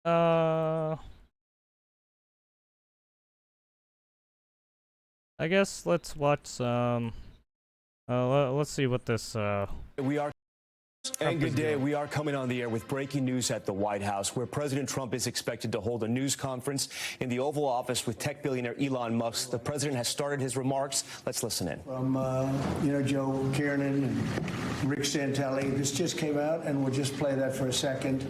I guess let's watch some. Let's see what this. We are. Trump And good is day. doing. We are coming on the air with breaking news at the White House, where President Trump is expected to hold a news conference in the Oval Office with tech billionaire Elon Musk. The president has started his remarks. Let's listen in. From, Joe Kiernan and Rick Santelli. This just came out, and we'll just play that for a second.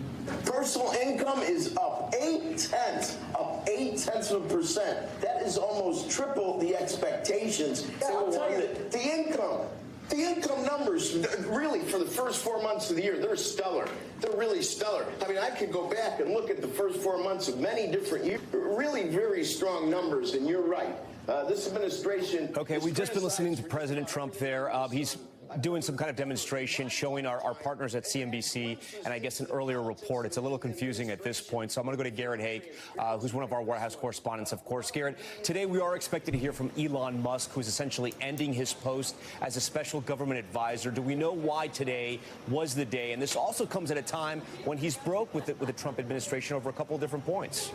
Personal income is up 0.8%. That is almost triple the expectations. Yeah, I'll tell you, the income numbers, really, for the first 4 months of the year, they're stellar. They're really stellar. I mean, I could go back and look at the first 4 months of many different years. Really very strong numbers, and you're right. This administration... Okay, we've just been listening to President Trump there. He's doing some kind of demonstration showing our partners at CNBC and I guess an earlier report. It's a little confusing at this point, so I'm going to go to Garrett Haake, who's one of our White House correspondents, of course. Garrett, today we are expected to hear from Elon Musk, who's essentially ending his post as a special government advisor. Do we know why today was the day? And this also comes at a time when he's broke with the Trump administration over a couple of different points.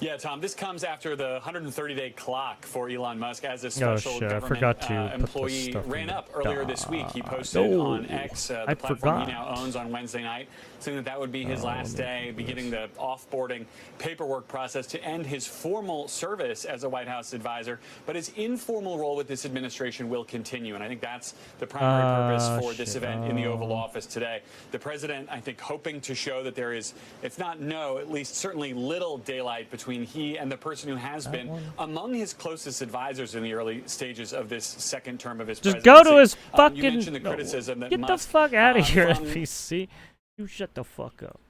Yeah, Tom, this comes after the 130-day clock for Elon Musk as a special government employee ran up earlier this week. He posted on X, the platform he now owns, on Wednesday night, saying that would be his last day, beginning the offboarding paperwork process to end his formal service as a White House advisor. But his informal role with this administration will continue, and I think that's the primary purpose for this event in the Oval Office today. The president, I think, hoping to show that there is, if not no, at least certainly little daylight between he and the person who has been among his closest advisors in the early stages of this second term of his presidency. Just go to his fucking... You mentioned the criticism that Get Musk, the fuck out of here, NPC. You shut the fuck up.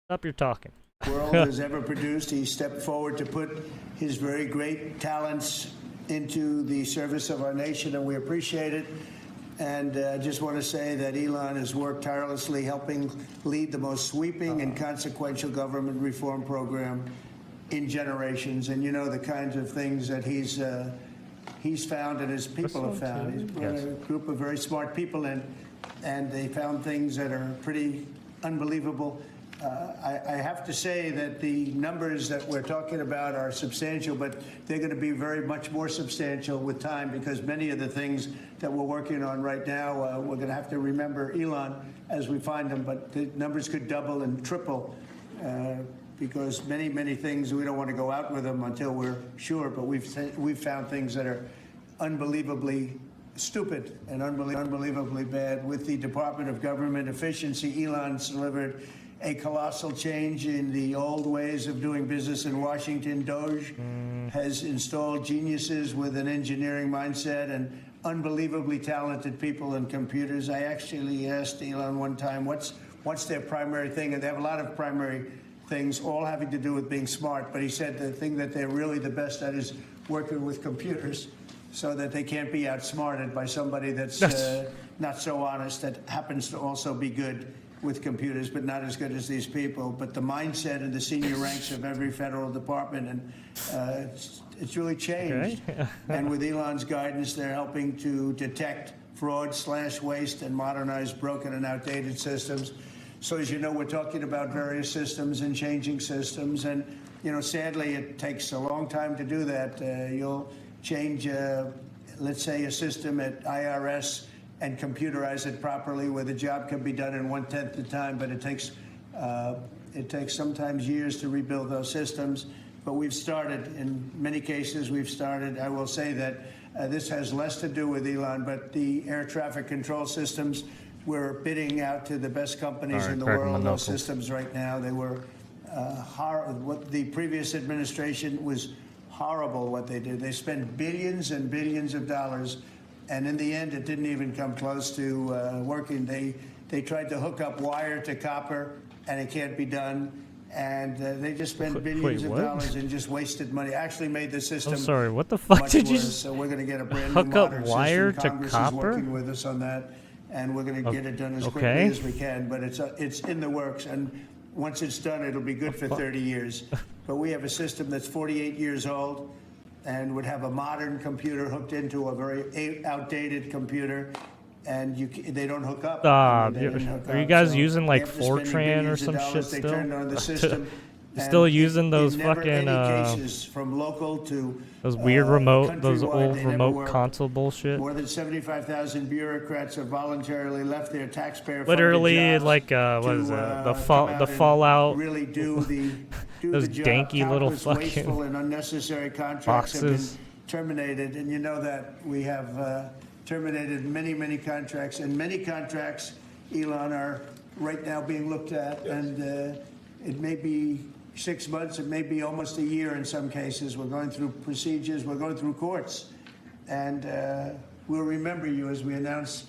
Stop your talking. World has ever produced. He stepped forward to put his very great talents into the service of our nation, and we appreciate it. And I just want to say that Elon has worked tirelessly helping lead the most sweeping and consequential government reform program in generations. And you know the kinds of things that he's found and his people have found. He's brought a group of very smart people in, and they found things that are pretty unbelievable. I have to say that the numbers that we're talking about are substantial, but they're going to be very much more substantial with time, because many of the things that we're working on right now, we're going to have to remember Elon as we find them, but the numbers could double and triple because many things, we don't want to go out with them until we're sure, but we've found things that are unbelievably stupid and unbelievably bad. With the Department of Government Efficiency, Elon's delivered a colossal change in the old ways of doing business in Washington. Doge has installed geniuses with an engineering mindset and unbelievably talented people and computers. I actually asked Elon one time, what's their primary thing? And they have a lot of primary things, all having to do with being smart. But he said the thing that they're really the best at is working with computers, so that they can't be outsmarted by somebody that's not so honest, that happens to also be good with computers, but not as good as these people. But the mindset in the senior ranks of every federal department, and it's really changed. Okay. And with Elon's guidance, they're helping to detect fraud, slash waste, and modernize broken and outdated systems. So as you know, we're talking about various systems and changing systems. And, you know, sadly, it takes a long time to do that. You'll change, let's say, a system at IRS and computerize it properly, where the job can be done in 1/10 the time, but it takes sometimes years to rebuild those systems. But we've started, in many cases, I will say that this has less to do with Elon, but the air traffic control systems, we're bidding out to the best companies in the world, those systems right now. They were what the previous administration was horrible what they did. They spent billions and billions of dollars, and in the end, it didn't even come close to working. They tried to hook up wire to copper, and it can't be done. And they just spent billions of dollars and just wasted money. Actually made the system. I'm sorry, what the fuck did you just? So we're going to get a brand new modern wire system. Congress to copper? is working with us on that, and we're going to get it done as quickly as we can. But it's in the works, and once it's done, it'll be good for 30 years. But we have a system that's 48 years old, and would have a modern computer hooked into a very outdated computer. and they don't hook up. Are They didn't hook you up. guys So using they like have to spend Fortran or billions of some dollars. shit They still? turned on the system. You still And using those in never fucking any cases, from local to those weird remote, those countrywide, old they never remote worked. console bullshit? More than 75,000 bureaucrats have voluntarily left their taxpayer-funded Literally, jobs like what is it? to, The come out and Fallout. really do the Those job. danky little Countless fucking wasteful and unnecessary contracts have been boxes. terminated, and you know that we have terminated many contracts, and many contracts, Elon, are right now being looked at, and it may be 6 months, it may be almost a year in some cases. We're going through procedures, we're going through courts, and we'll remember you as we announce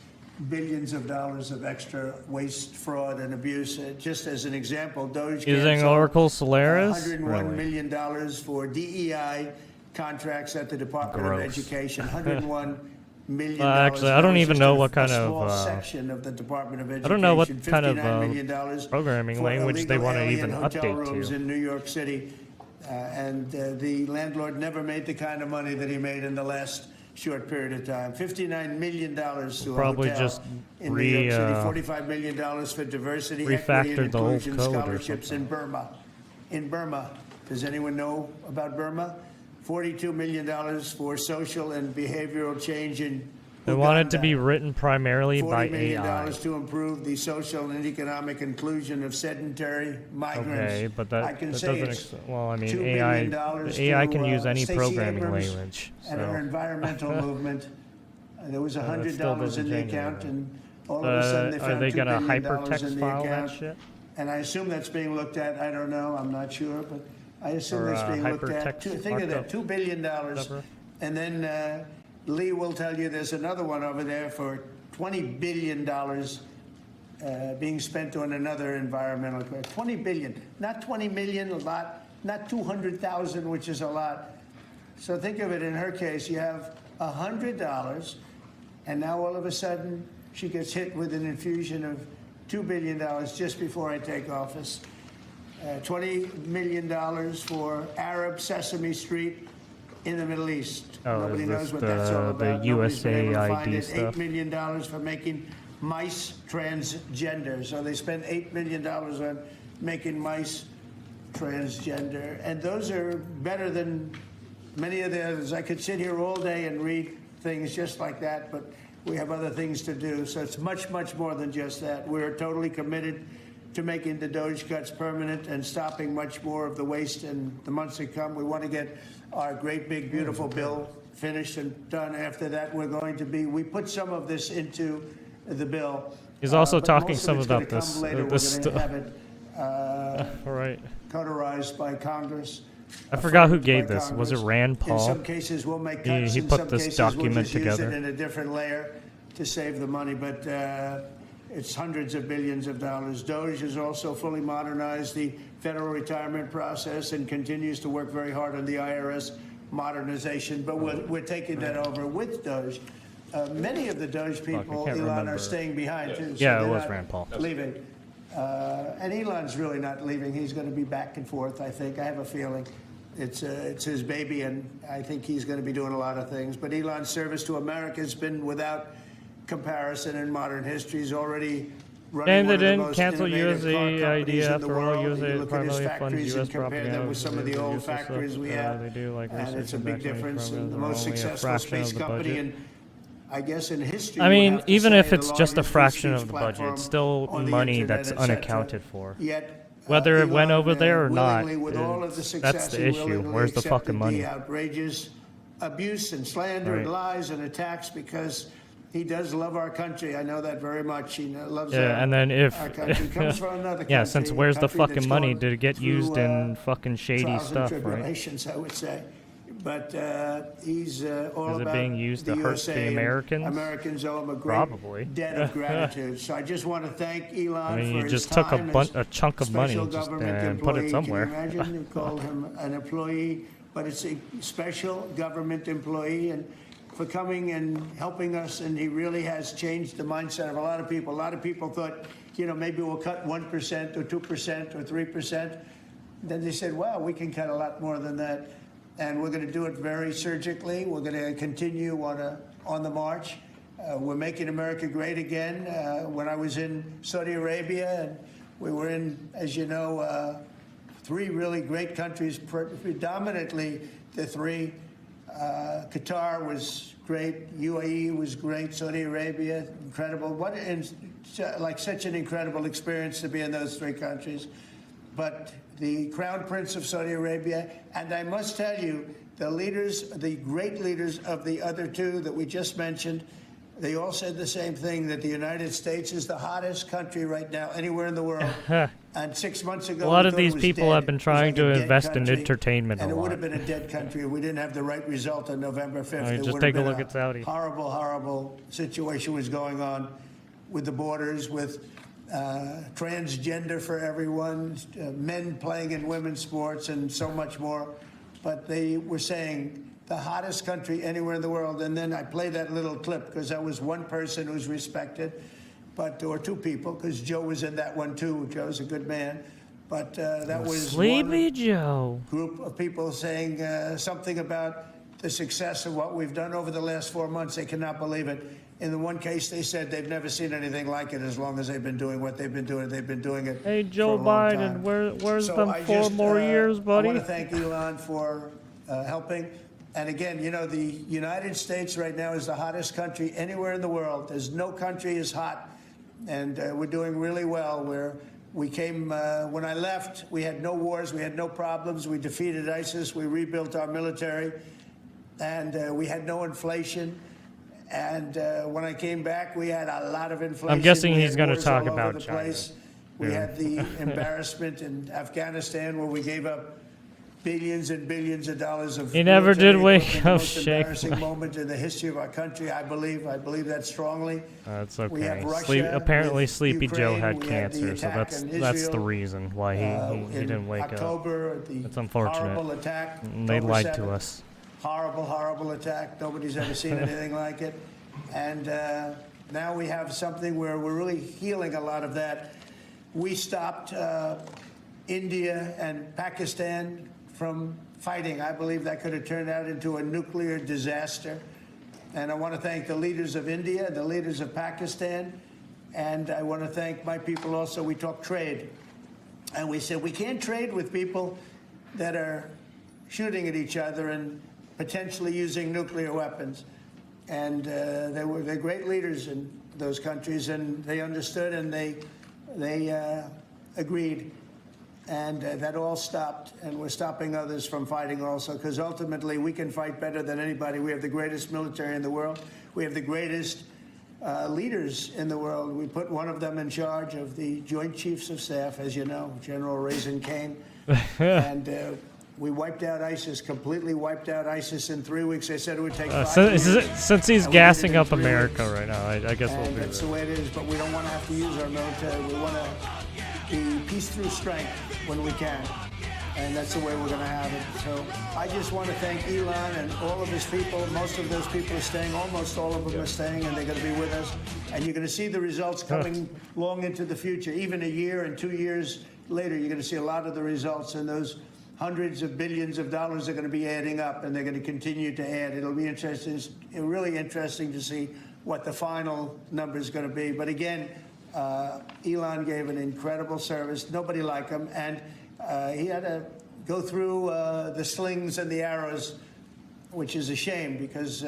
billions of dollars of extra waste, fraud, and abuse. Just as an example, Doge Using canceled Oracle Solaris? $101 Really? million for DEI contracts at the Department of Gross. Education. $101 million. Actually, I don't even know what kind of, small section of the Department of Education. I don't know what kind of $59 million programming for language they illegal want to alien even hotel update rooms to. in New York City, and the landlord never made the kind of money that he made in the last short period of time. $59 million to Probably a hotel just in New York City. $45 million for diversity, equity, and refactored the whole inclusion code or scholarships in Burma. In Burma, does anyone know about Burma? $42 million for social and behavioral change in They want it to Uganda. be written primarily by $40 million AI. to improve the social and economic inclusion of sedentary migrants. Okay, but I that can doesn't. say it's Well, I mean, $2 AI. billion AI can to, use any Stacey programming Abrams language. and our So environmental movement. There was still $100 doesn't in the change account, anything. and all of a sudden they are found they $2 gonna billion in hypertext the file account. that shit? And I assume that's being looked at. I don't know. I'm not sure, but I assume Or, that's being looked at. hypertext Think of that, markup, $2 billion. whatever. And then Lee will tell you there's another one over there for $20 billion being spent on another environmental credit. $20 billion, not 20 million, a lot, not 200,000, which is a lot. So think of it, in her case, you have $100, and now all of a sudden she gets hit with an infusion of $2 billion just before I take office. $20 million for Arab Sesame Street in the Middle East. Oh, Nobody is knows this what that's all the about. Nobody's been able to find USAID it. stuff? $8 million for making mice transgender. So they spent $8 million on making mice transgender. And those are better than many of the others. I could sit here all day and read things just like that, but we have other things to do. So it's much more than just that. We're totally committed to making the Doge cuts permanent and stopping much more of the waste in the months to come. We want to get our great big beautiful bill finished and done. After that, we put some of this into the bill. He's also but talking most of some it's gonna about this. come later. This We're going to stuff. have it Right. cauterized by Congress. I forgot who affirmed gave by this. Was it Congress. Rand In Paul? some cases, we'll make He- cuts. he In put some this cases, document we'll just together. use it in a different layer to save the money. But it's hundreds of billions of dollars. Doge has also fully modernized the federal retirement process and continues to work very hard on the IRS modernization. But we're taking that over with Doge. Many of the Doge people, can't Elon, remember. are staying behind too. So Yeah, it they're was not Rand Paul. leaving. And Elon's really not leaving. He's going to be back and forth, I think. I have a feeling. It's his baby, and I think he's going to be doing a lot of things. But Elon's service to America has been without comparison in modern history. He's already running And they one of the didn't most cancel innovative car USAID companies in the after all. world. You USAID look at his primarily factories funds and US compare them with some of the propaganda. old Useless factories we stuff. have. They do like And it's a research big and difference. programs And the are most only a successful fraction space of the company budget. in, I guess, in history. I we'll mean, have to even say, if the it's just a largest fraction free of the speech budget, platform it's still on the money internet, that's et cetera. unaccounted for. Yet, Whether it went Elon, over there or not, willingly, with all of the that's success, the he issue. willingly Where's the accepted fucking money? The outrageous abuse and slander and Right. lies and attacks because he does love our country. I know that very much. He loves Yeah, our, and then if our country. He comes from another country. yeah, since a where's the country that's fucking money? gone Did it get through, used in fucking shady trials stuff, and right? tribulations, I would say. But he's all Is it about being used the to hurt USA the and Americans? Americans owe him a great Probably. debt of gratitude. So I just want to thank Elon I mean, for you his just took time a chunk of money special just government and put it employee. somewhere. Can you imagine? You called him an employee, but it's a special government employee, and for coming and helping us, and he really has changed the mindset of a lot of people. A lot of people thought, maybe we'll cut 1% or 2% or 3%. Then they said, wow, we can cut a lot more than that. And we're going to do it very surgically. We're going to continue on the march. We're making America great again. When I was in Saudi Arabia, and we were in, as you know, 3 really great countries, predominantly the 3. Qatar was great, UAE was great, Saudi Arabia, incredible. Like such an incredible experience to be in those 3 countries. But the Crown Prince of Saudi Arabia, and I must tell you, the great leaders of the other 2 that we just mentioned, they all said the same thing, that the United States is the hottest country right now anywhere in the world. And 6 months ago, a lot of these people have been trying to invest in entertainment a lot. And it would have been a dead country if we didn't have the right result on November 5th. Just take a look at Saudi. Horrible, horrible situation was going on with the borders, with transgender for everyone, men playing in women's sports, and so much more. But they were saying the hottest country anywhere in the world. And then I played that little clip because that was one person who's respected, or 2 people, because Joe was in that one too. Joe's a good man. But that was Sleepy one Joe. Group of people saying something about the success of what we've done over the last 4 months. They cannot believe it. In the one case, they said they've never seen anything like it as long as they've been doing what they've been doing. They've been doing it. Hey, Joe for a long Biden, time. where's So them I 4 just, more years, buddy? I want to thank Elon for helping. And again, you know, the United States right now is the hottest country anywhere in the world. There's no country as hot, and we're doing really well. We came, when I left, we had no wars, we had no problems. We defeated ISIS, we rebuilt our military, and we had no inflation. And when I came back, we had a lot of inflation. I'm guessing he's going to talk about China. We had the embarrassment in Afghanistan where we gave up billions and billions of dollars of. He never did wake up, most Shake. embarrassing moment in the history of our country, I believe. I believe that strongly. That's We have okay. Russia Apparently, with Sleepy Joe Ukraine. had We had the cancer, so attack that's on the Israel, reason why he didn't wake up. October, the That's unfortunate. horrible attack. They October lied to 7th. us. Horrible, horrible attack. Nobody's ever seen anything like it. And now we have something where we're really healing a lot of that. We stopped India and Pakistan from fighting. I believe that could have turned out into a nuclear disaster. And I want to thank the leaders of India, the leaders of Pakistan, and I want to thank my people also. We talked trade. And we said we can't trade with people that are shooting at each other and potentially using nuclear weapons. And they're great leaders in those countries, and they understood, and they agreed. And that all stopped, and we're stopping others from fighting also, because ultimately we can fight better than anybody. We have the greatest military in the world. We have the greatest leaders in the world. We put one of them in charge of the Joint Chiefs of Staff, as you know, General Raisin Kane. And we wiped out ISIS, completely wiped out ISIS in 3 weeks. They said it would take 5 years. Since he's And we did it gassing in up 3 America weeks. right now, I guess we'll And do that's that. the way it is, but we don't want to have to use our military. We want to be peace through strength when we can. And that's the way we're going to have it. So I just want to thank Elon and all of his people. Most of those people are staying. Almost all of them are staying, and they're going to be with us. And you're going to see the results coming long into the future. Even a year and 2 years later, you're going to see a lot of the results, and those hundreds of billions of dollars are going to be adding up, and they're going to continue to add. It'll be interesting, really interesting to see what the final number is going to be. But again, Elon gave an incredible service. Nobody like him, and he had to go through the slings and the arrows, which is a shame because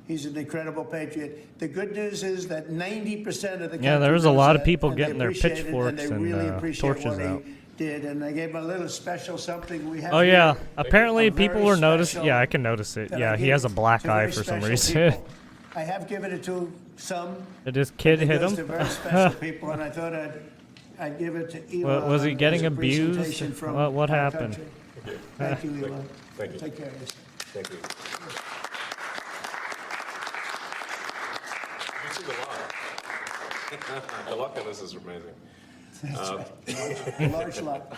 he's an incredible patriot. The good news is that 90% of the country there was a knows lot of that, people and getting they their appreciate it, pitchforks and they and, really appreciate torches what out. he did, and I gave him a little special something we have. Oh yeah, here. apparently A people very were noticing. special Yeah, I can notice it. that Yeah, I he give has a black to eye very for some special reason. people. I have given it to some. Did his kid It hit goes him? to very special people, and I thought I'd give it to Elon. Was he getting as a abused? presentation from What our happened? country. Thank you, Elon. Thank you. Take care of yourself. Thank you. You see the luck. The luck in this is amazing. Large luck.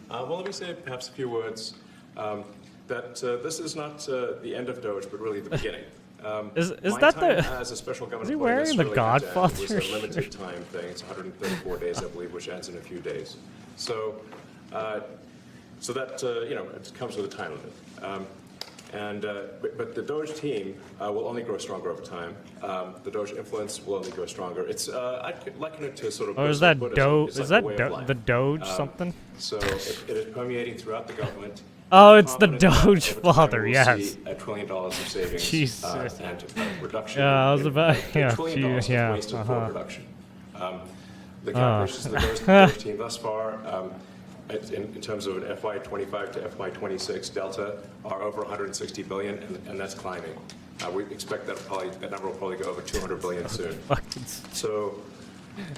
Well, let me say perhaps a few words. That this is not the end of Doge, but really the beginning. Is my that time the- as a special government is he employee wearing the necessarily had to end. Godfather It was a shirt? limited time thing. It's 134 days, I believe, which ends in a few days. So, so that it comes with a time limit. And but the Doge team will only grow stronger over time. The Doge influence will only grow stronger. It's I'd liken it to sort of. Or is that Buddhism. It's Is like a that way of life. the Doge something? So it is permeating throughout the government. Oh, it's the Confident that Doge over time father. we'll Yes. see $1 trillion of savings Jesus. and reduction. Yeah, I was about. Yeah, $1 trillion of yeah. wasted forward reduction. The calculations of the Doge team thus far. In terms of an FY25 to FY26 delta are over 160 billion, and that's climbing. We expect that number will probably go over 200 billion soon. So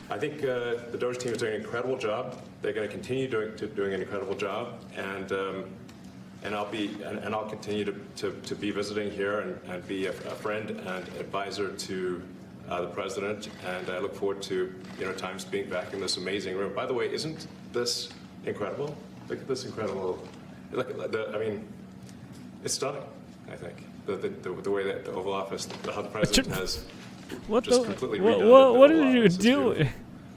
I think the Doge team is doing an incredible job. They're going to continue doing an incredible job, and I'll continue to be visiting here and be a friend and advisor to the president. And I look forward to times being back in this amazing room. By the way, isn't this incredible? Look at this incredible. I mean, it's stunning. I think the way that the Oval Office, the president has just completely redone it. What did you do?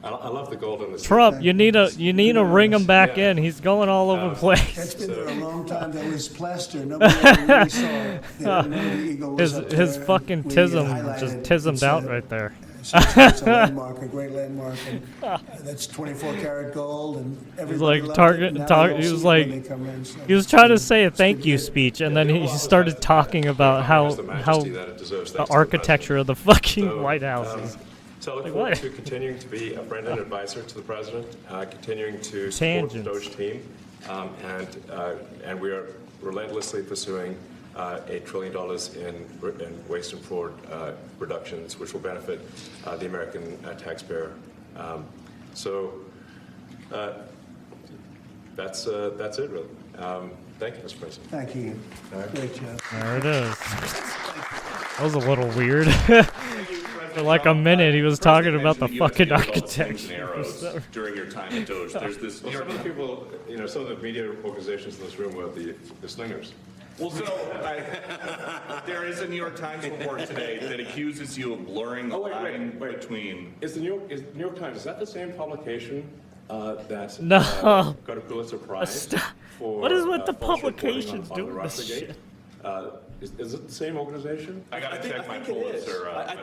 I love the gold in this. Trump, you need to ring him back in. He's going all over the place. It's been there a long time. There was plaster. Nobody ever really saw it. They didn't know the eagle was up His there, fucking and we tism highlighted just it. tismed out right there. It's a landmark, a great landmark. And, that's 24 karat gold, and everybody like loved it. Now they all he see was it when like they come in, so he was trying to say a thank you speech, and then he started talking about how the architecture of the fucking White House is. So I look Like forward what? to continuing to be a friend and advisor to the president, continuing to support the Tangents. Doge team, and we are relentlessly pursuing $8 trillion in waste and fraud reductions, which will benefit the American taxpayer. So that's it, really. Thank you, Mr. President. thank you. Great job. There it is. That was a little weird. For like a minute, he was talking about the fucking architecture. During your time at Doge, there's this. Well, some of the people, some of the media organizations in this room were the slingers. Well, so there is a New York Times report today that accuses you of blurring the line between. Is the New York Times, is that the same publication that No. got a Pulitzer Prize for What is with the false reporting publications on doing the this Russiagate? shit? Is it the same organization? I got to check my think it is. Pulitzer. I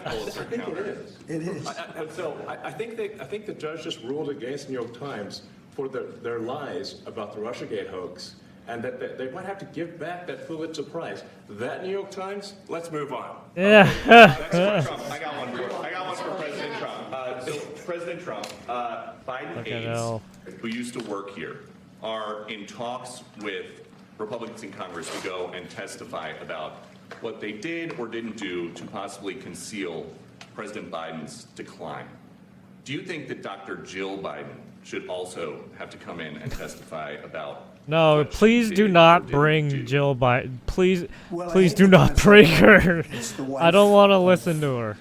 think counter. it is. It is. I think the judge just ruled against New York Times for their lies about the Russiagate hoax, and that they might have to give back that Pulitzer Prize. That New York Times. Let's move on. Yeah. Next for Trump. I got one for President Trump. So President Trump, Biden Look at aides Al. who used to work here are in talks with Republicans in Congress to go and testify about what they did or didn't do to possibly conceal President Biden's decline. Do you think that Dr. Jill Biden should also have to come in and testify about? No, what she please did do or not didn't bring do? Jill Biden. Please Well, I do hate not to bring say her. it's the wife I don't want to of listen to her.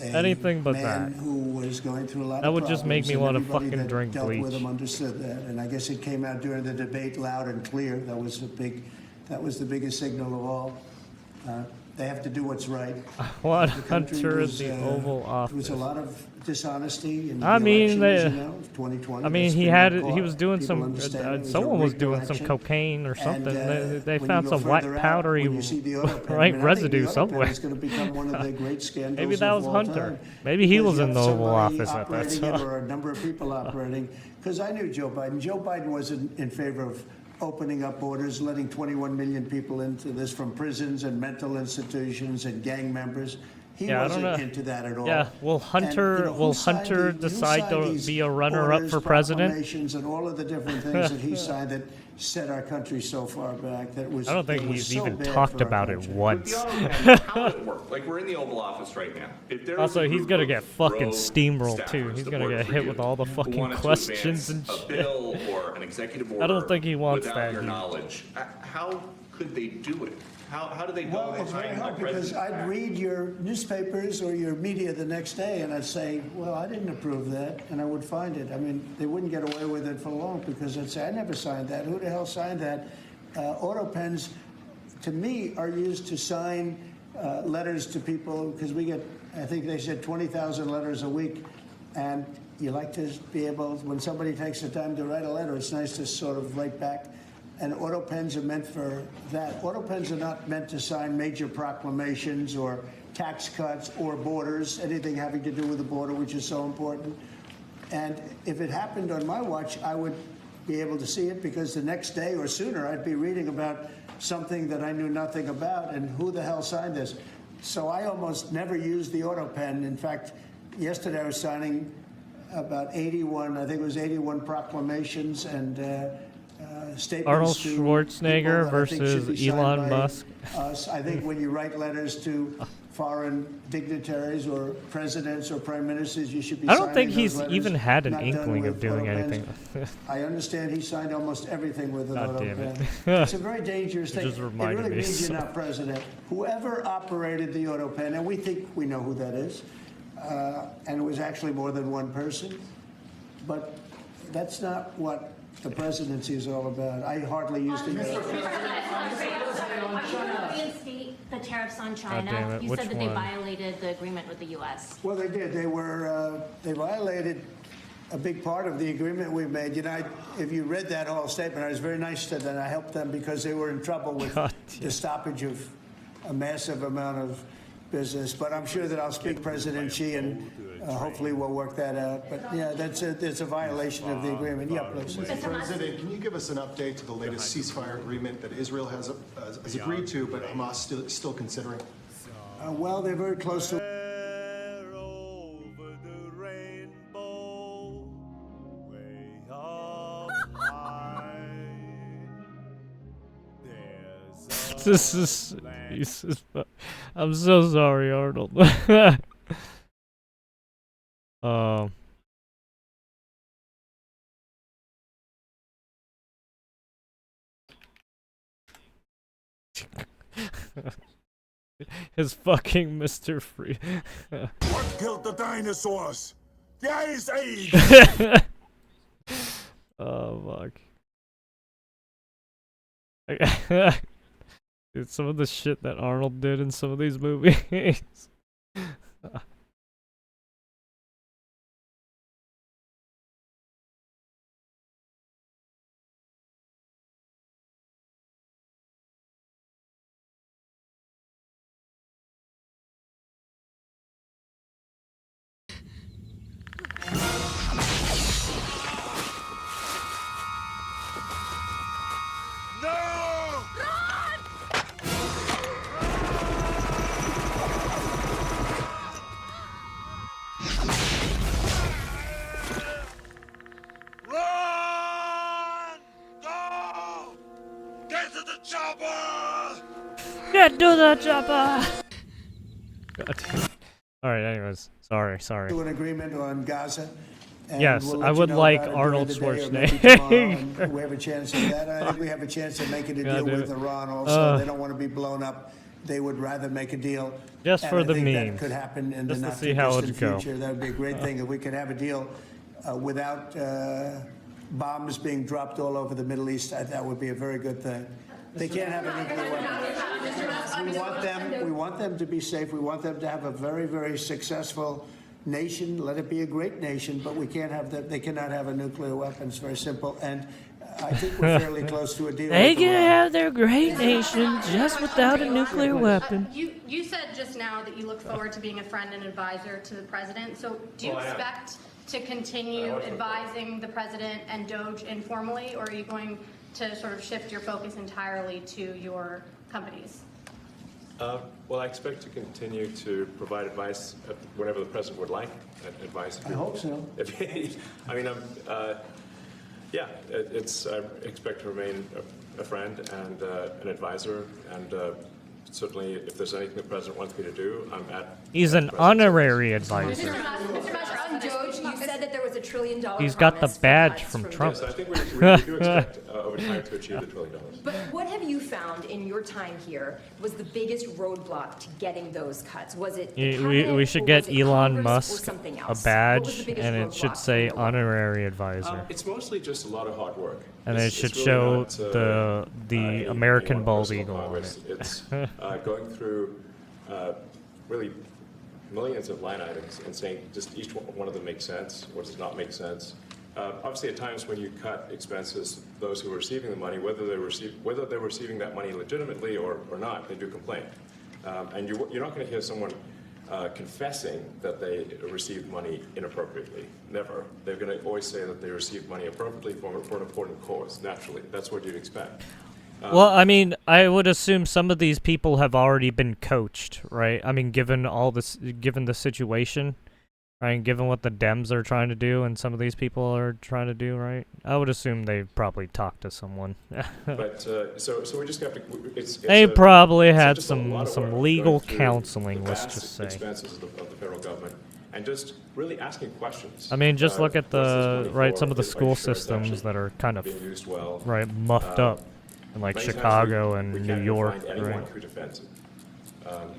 Anything but man that. who was going through a lot That of would just make problems, me and wanna everybody fucking that drink dealt with bleach. him understood that, and I guess it came out during the debate loud and clear. That was the biggest signal of all. They have to do what's right. What The country Hunter was, is the Oval There Office? was a lot of dishonesty in the I mean, elections, 2020. I mean, That's he been had caught. he was doing People some. understand it was a Someone was rigged doing some election. cocaine or something. And, They when found you go some white further out, powdery when you see the auto pen, right I mean, I think residue the auto pen somewhere. is going to become one of the great scandals. Maybe that of was all Hunter. time. Maybe he Because was you in the have Oval somebody Office at that operating it, time. or a number of people operating. Because I knew Joe Biden. Joe Biden was in favor of opening up borders, letting 21 million people into this from prisons and mental institutions and gang members. He Yeah, I don't wasn't know. into that at all. Yeah, will Hunter who signed Hunter who decide signed to these be a runner-up orders, for president? proclamations, and all of the different things that he signed that set our country so far back that was. I don't think it was he's so even bad talked for our about it country. once. The auto pen, how would it work? Like, we're in the Oval Office right now. If there was Also, a he's group gonna of get fucking rogue steamrolled too. staffers He's that gonna work get for hit you with all the who fucking wanted to questions and advance shit. a bill or an executive order. I don't think he wants without that, your dude. knowledge. How could they do it? How do they go Well, it's very behind hard the because president? I'd read your newspapers or your media the next day and I'd say, well, I didn't approve that, and I would find it. I mean, they wouldn't get away with it for long because they'd say, I never signed that. Who the hell signed that? Auto pens, to me, are used to sign letters to people because we get, I think they said 20,000 letters a week, and you like to be able, when somebody takes the time to write a letter, it's nice to sort of write back. and auto pens are meant for that. Auto pens are not meant to sign major proclamations or tax cuts or borders, anything having to do with the border, which is so important. And if it happened on my watch, I would be able to see it, because the next day or sooner I'd be reading about something that I knew nothing about, and who the hell signed this? So I almost never use the auto pen. In fact, yesterday I was signing about 81, I think it was 81 proclamations and statements Arnold to Schwarzenegger people that I think should versus be signed Elon by Musk. us. I think when you write letters to foreign dignitaries or presidents or prime ministers, you should be I don't signing think those he's letters, even had an not done inkling of with doing auto pens. anything. I understand he signed almost everything with an God auto damn it. pen. It's a very dangerous thing. just It reminded really me means so- you're not president. Whoever operated the auto pen, and we think we know who that is, and it was actually more than one person, but that's not what the presidency is all about. I hardly used to hear it. Reinstate the tariffs on China. damn it, You which said that they one? violated the agreement with the U.S. Well, they did. They violated a big part of the agreement we made. You know, if you read that whole statement, I was very nice to them. I helped them because they were in trouble with God the stoppage of a massive amount of business. But I'm sure that I'll speak President Xi, and hopefully we'll work that out. But yeah, that's a violation of the agreement. Yeah, please. Mr. Musk, President, can you give us an update to the latest ceasefire agreement that Israel has agreed to, but Hamas still considering? Well, they're very close to. This is Jesus. I'm so sorry, Arnold. um. His fucking Mr. Free. What killed the dinosaurs? The Ice Age! Oh fuck. Dude, some of the shit that Arnold did in some of these movies. No! Run! Go! Get to the chopper! Get to the chopper! God damn. Alright, anyways. Sorry. To an agreement on Gaza. And Yes, we'll I let you would know like about it Arnold during the day or maybe tomorrow, Schwarzenegger. and we have a chance of that. I think we have a chance of making a God deal damn with it. Iran also. They don't want to be blown up. They would rather make a deal. Just And for I the think memes. that could happen in Just the to not see too how it'd distant go. future. That would be a great thing if we could have a deal without bombs being dropped all over the Middle East. That would be a very good thing. They can't have a nuclear weapon. We want them to be safe. We want them to have a very, very successful nation. Let it be a great nation, but we can't have that. They cannot have a nuclear weapon. It's very simple. And I think we're fairly close to a deal. They with can Iran. have their great nation just without a nuclear weapon. You said just now that you look forward to being a friend and advisor to the president. So do you expect to continue advising the president and Doge informally, or are you going to sort of shift your focus entirely to your companies? Well, I expect to continue to provide advice whenever the president would like advice. I hope so. I mean, yeah, I expect to remain a friend and an advisor, and certainly if there's anything the president wants me to do, I'm at. He's an honorary advisor. Mr. Musk, On Doge, you said that there was $1 trillion. He's got the promise for badge cuts from Trump. Yes, I think we do expect over time to achieve the $1 trillion. But what have you found in your time here was the biggest roadblock to getting those cuts? Was it the We cabinet, should or get was it Elon Congress, or Musk something a else? What was badge, the biggest and it should roadblock say for your work? honorary advisor. It's mostly just a lot of hard work. And it It's should really show not, the any American one bald personal eagle on Congress. it. It's going through really millions of line items and saying just each one of them makes sense, what does not make sense, obviously at times when you cut expenses, those who are receiving the money, whether they're receiving that money legitimately or not, they do complain. And you're not going to hear someone confessing that they received money inappropriately. Never. They're going to always say that they received money appropriately for an important cause. Naturally, that's what you'd expect. Well, I mean, I would assume some of these people have already been coached, right? I mean, given the situation, right? Given what the Dems are trying to do and some of these people are trying to do, right? I would assume they've probably talked to someone. But so we just have to. They probably had just a lot of some work legal going through counseling, the let's vast just say. expenses of the federal government, and just really asking questions. I mean, just look at what's this money for? some of the Are you school sure it's systems actually that are kind of being used well? muffed up in like Many times Chicago we and can't New York, find anyone right? who defends it.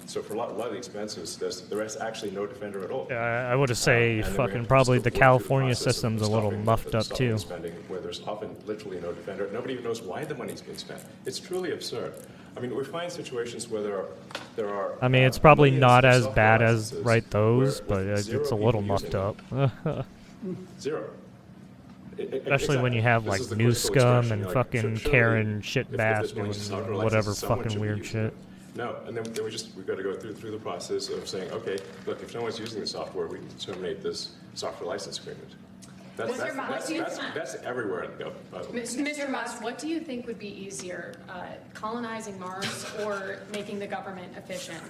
So for a lot of the expenses, there is actually no defender at all. I would say And then we fucking have to probably still the work through California process of system's a little stopping muffed up stopping too. Spending, where there's often literally no defender. Nobody even knows why the money's being spent. It's truly absurd. I mean, we find situations where there are. I mean, it's probably millions not of as software bad as licenses those, where but with it's zero a little people muffed using up. them. Zero. Especially when you have This like is the New critical Scum expression. and You're like, fucking surely Karen if shitbass there's going to be software doing licenses, whatever someone fucking should be weird using shit. them. No, and then we've got to go through the process of saying, okay, look, if no one's using the software, we can terminate this software license agreement. That's everywhere in the government, by the way. Mr. Musk, what do you think would be easier, colonizing Mars or making the government efficient?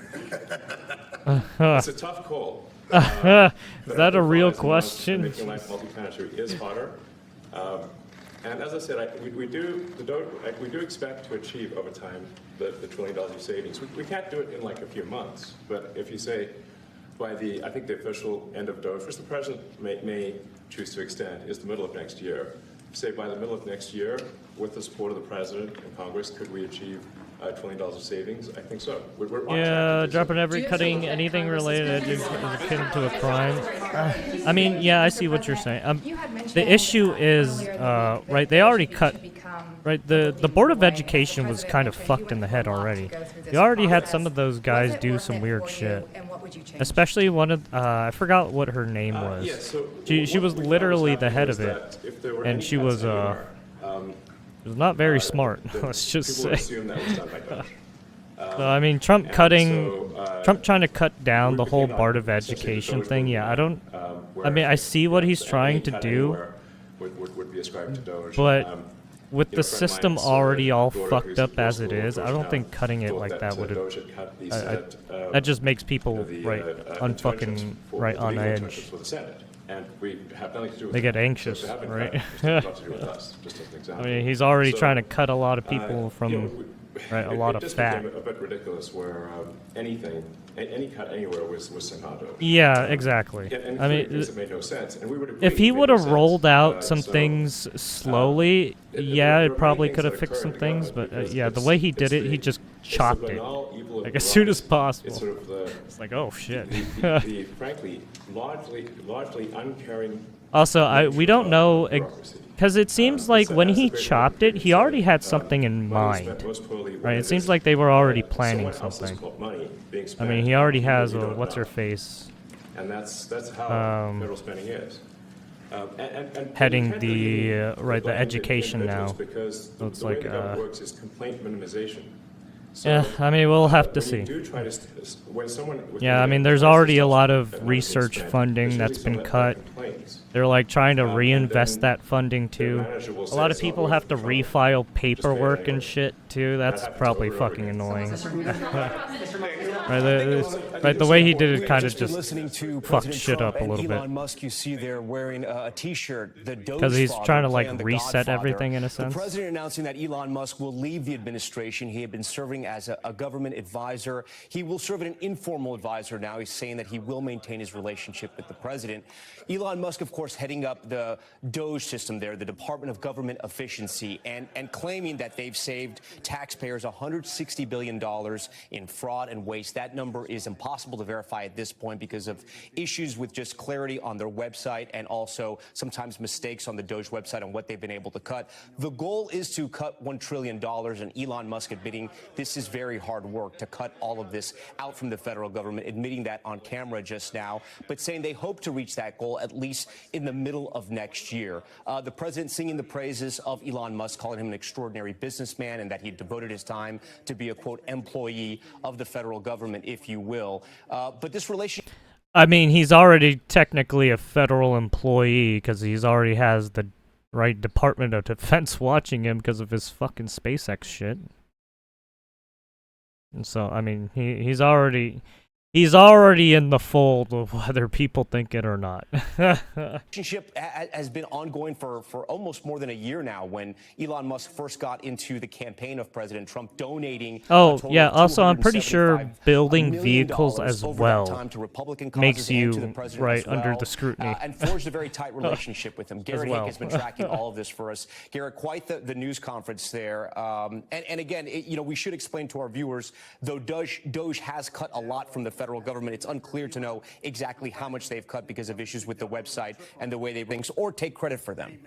It's a tough call. Is that a real question? Making life multi-planetary is harder. And as I said, we do expect to achieve over time the $1 trillion of savings. We can't do it in like a few months, but if you say by I think the official end of DOGE, which the president may choose to extend, is the middle of next year. Say by the middle of next year, with the support of the president and Congress, could we achieve $1 trillion of savings? I think so. We're on track to do so. dropping every cutting anything related is akin to a crime. I mean, yeah, I see what you're saying. The issue is, right, they already cut, right, the Board of Education was kind of fucked in the head already. They already had some of those guys do some weird shit. Especially one of, I forgot what her name was. Yeah, so She was literally the head of it, and she was, it was not very smart, let's just say. So, I mean, Trump trying to cut down the whole Board of Education thing, yeah, I mean, I see what he's trying to do, but with the system already all fucked up as it is, I don't think cutting it like that would have, that just makes people, right, unfucking, right, on edge. And we have nothing to do with They get anxious, right? I I mean, he's already trying to cut a lot of people from, right, a lot of fat. It just became a bit ridiculous where any cut anywhere was Senado. Yeah, exactly. And I mean, it made no sense. And we would agree if he it made would no have sense. rolled out some So, things slowly, yeah, it probably could have fixed some things, but yeah, the way he did it, he just chopped it, like as soon as possible. It's sort of the, it's like, oh shit. the frankly, largely uncaring. Also, we don't know, because it seems like when he chopped it, he already had something in mind, right? It seems like they were already planning something. I mean, he already has a what's her face. And that's how federal spending is. Heading the right the education now. Because So it's the way like the government works is complaint minimization. So, yeah, I mean, we'll have to when you see. do try to when someone Yeah, I mean, there's already a lot of research funding that's been cut. They're like trying to reinvest that funding too. A lot of people have to refile paperwork and shit too. That's probably fucking annoying. Right, the way he did it kind of just fucked shit up a little bit. Elon Musk, you see there wearing a T-shirt, the Doge Because he's father, trying to play like on The reset Godfather. everything in a sense. The president announcing that Elon Musk will leave the administration. He had been serving as a government advisor. He will serve as an informal advisor now. He's saying that he will maintain his relationship with the president. Elon Musk, of course, heading up the Doge system there, the Department of Government Efficiency, and claiming that they've saved taxpayers $160 billion in fraud and waste That number is impossible to verify at this point because of issues with just clarity on their website and also sometimes mistakes on the Doge website on what they've been able to cut. The goal is to cut $1 trillion, and Elon Musk admitting this is very hard work to cut all of this out from the federal government, admitting that on camera just now, but saying they hope to reach that goal at least in the middle of next year. The president singing the praises of Elon Musk, calling him an extraordinary businessman and that he devoted his time to be a, quote, employee of the federal government, if you will. But this relationship... I mean, he's already technically a federal employee because he's already has the right Department of Defense watching him because of his fucking SpaceX shit. And so, I mean, he's already in the fold of whether people think it or not. Relationship has been ongoing for almost more than a year now, when Elon Musk first got into the campaign of President Trump, donating also I'm pretty sure building vehicles as well makes you under the scrutiny. And forged a very tight relationship with him. Garrett Hake has been tracking all of this for us. Garrett, quite the news conference there. And again, we should explain to our viewers, though Doge has cut a lot from the federal government, it's unclear to know exactly how much they've cut because of issues with the website and the way they things, or take credit for them.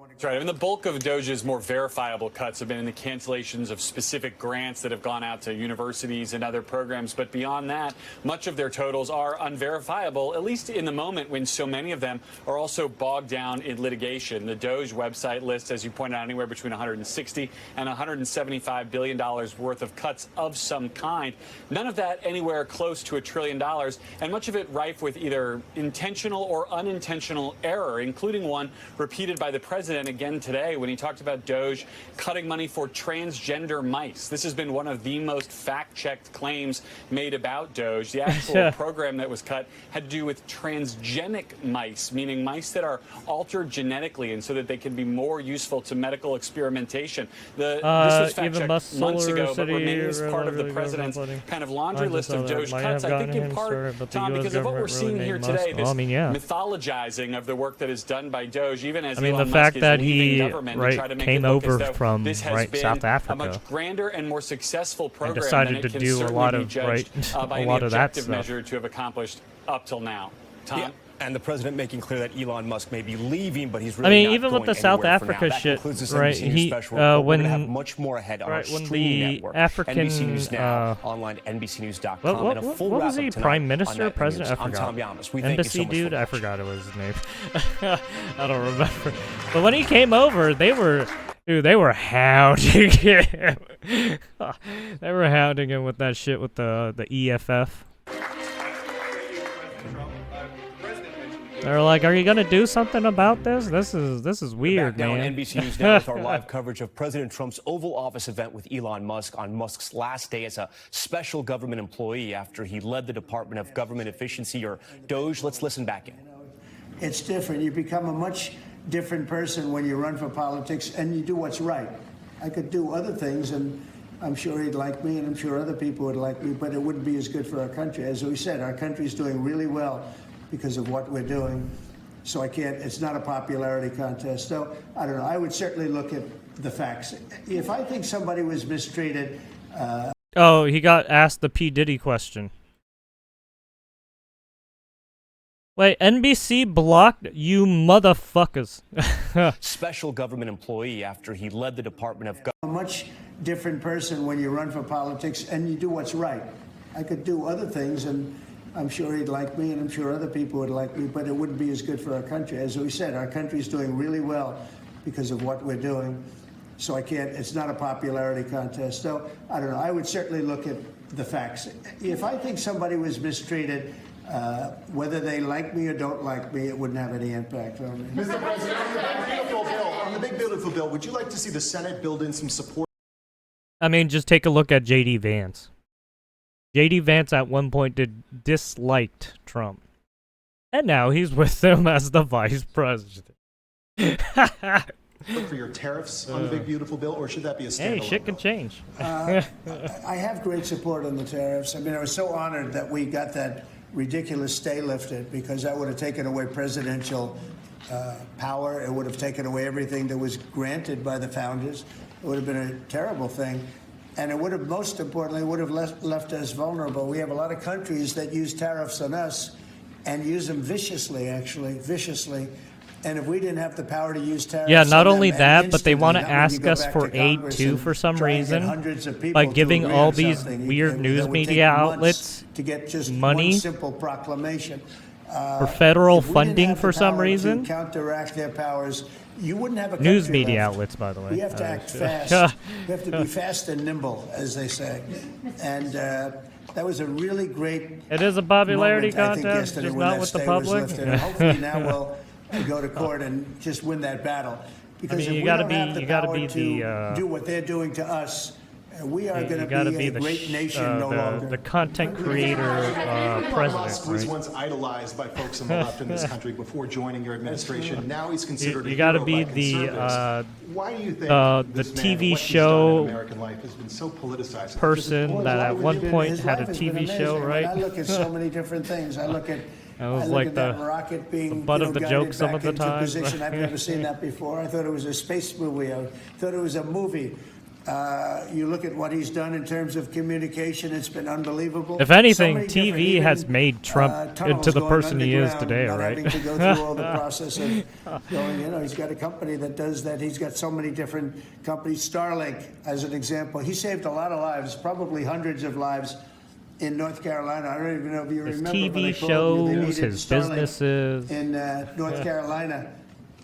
That's right. I mean, the bulk of Doge's more verifiable cuts have been in the cancellations of specific grants that have gone out to universities and other programs. But beyond that, much of their totals are unverifiable, at least in the moment when so many of them are also bogged down in litigation. The Doge website lists, as you pointed out, anywhere between $160 and $175 billion worth of cuts of some kind. None of that anywhere close to $1 trillion, and much of it rife with either intentional or unintentional error, including one repeated by the president again today when he talked about Doge cutting money for transgender mice. This has been one of the most fact-checked claims made about Doge. The actual program that was cut had to do with transgenic mice, meaning mice that are altered genetically and so that they can be more useful to medical experimentation. This was fact-checked months ago, but remains part of the president's kind of laundry list of Doge cuts. I think in part, Tom, because of what we're seeing here today, this mythologizing of the work that is done by Doge, even as Elon Musk is leaving government to try to make it look as though this has been South Africa, a much grander and more successful program and decided than it to can do a lot of by any objective measure to have accomplished up till now. Tom? Yeah. And the president making clear that Elon Musk may be leaving, but he's really not even going with the South Africa shit, right? We're gonna have much more ahead on our streaming network, African NBC News Now, online, NBCNews.com, and a full what wrap was he? up Prime Minister, President? I I'm forgot. Tom Yamas. We thank you so Embassy much dude? for I forgot it was his name. I don't remember. But when he came over, they were hounding him. They were hounding him with that shit with the EFF. They're like, "Are you gonna do something about this? This is weird, man." Man. NBC News Now with our live coverage of President Trump's Oval Office event with Elon Musk on Musk's last day as a special government employee after he led the Department of Government Efficiency, or Doge. Let's listen back in. It's different. You become a much different person when you run for politics and you do what's right. I could do other things, and I'm sure he'd like me, and I'm sure other people would like me, but it wouldn't be as good for our country. As we said, our country's doing really well because of what we're doing. So it's not a popularity contest. So, I don't know, I would certainly look at the facts. If I think somebody was mistreated... he got asked the P. Diddy question. Wait, NBC blocked you motherfuckers. Special government employee after he led the Department of Government. A much different person when you run for politics and you do what's right. I could do other things, and I'm sure he'd like me, and I'm sure other people would like me, but it wouldn't be as good for our country. As we said, our country's doing really well because of what we're doing. So it's not a popularity contest. So, I don't know, I would certainly look at the facts. If I think somebody was mistreated, whether they like me or don't like me, it wouldn't have any impact on me. Mr. President, on the big beautiful bill, would you like to see the Senate build in some support? I mean, just take a look at J.D. Vance. J.D. Vance at one point disliked Trump. And now he's with him as the vice president. For your tariffs on the big beautiful bill, or should that be a standalone? Hey, shit can change. I have great support on the tariffs. I mean, I was so honored that we got that ridiculous stay lifted, because that would have taken away presidential power. It would have taken away everything that was granted by the founders. It would have been a terrible thing. And it would have, most importantly, would have left us vulnerable. We have a lot of countries that use tariffs on us and use them viciously, actually, viciously. And if we didn't have the power to use tariffs, yeah, not on only them, that, but they want to instantly, not when you ask go us back for to aid Congress too and for some try and get reason hundreds of people by to giving agree all on these something, weird that news would media take months outlets to get just money one simple proclamation. for federal If we didn't funding have the for some power to reason. counteract their powers, you wouldn't have a News country media left. outlets, by the way. We have to act fast. We have to be fast and nimble, as they say. And that was a really great. It is a popularity moment, I think, contest, yesterday just when not that with the stay was public. lifted. And hopefully now we'll go to court and just win that battle. Because mean, if you we gotta don't be- have the you gotta power be to the, do what they're doing to us, we are You going gotta to be a the great nation no longer. the content creator Elon president, Musk was right? once idolized by folks on the left in this country before joining your administration. Now he's considered You a gotta hero be by the conservatives. Why do you think the this man, TV what he's done in show American life has been so politicized? person that at one point had a His life has been TV show, amazing. right? I look at so many different things. I look at That was I look like at that the rocket being butt of the guided joke some back of the into time. position. I've never seen that before. I thought it was a space movie. I thought it was a movie. You look at what he's done in terms of communication; it's been unbelievable. If anything, So many different, TV even, has made Trump tunnels into the going person he is underground, today, not right? having to go through all the process of going. You know, he's got a company that does that. He's got so many different companies. Starlink, as an example, he saved a lot of lives, probably hundreds of lives. In North Carolina, I don't even know if you His remember. TV but I called you. They shows, needed his Starlink businesses. in North Carolina,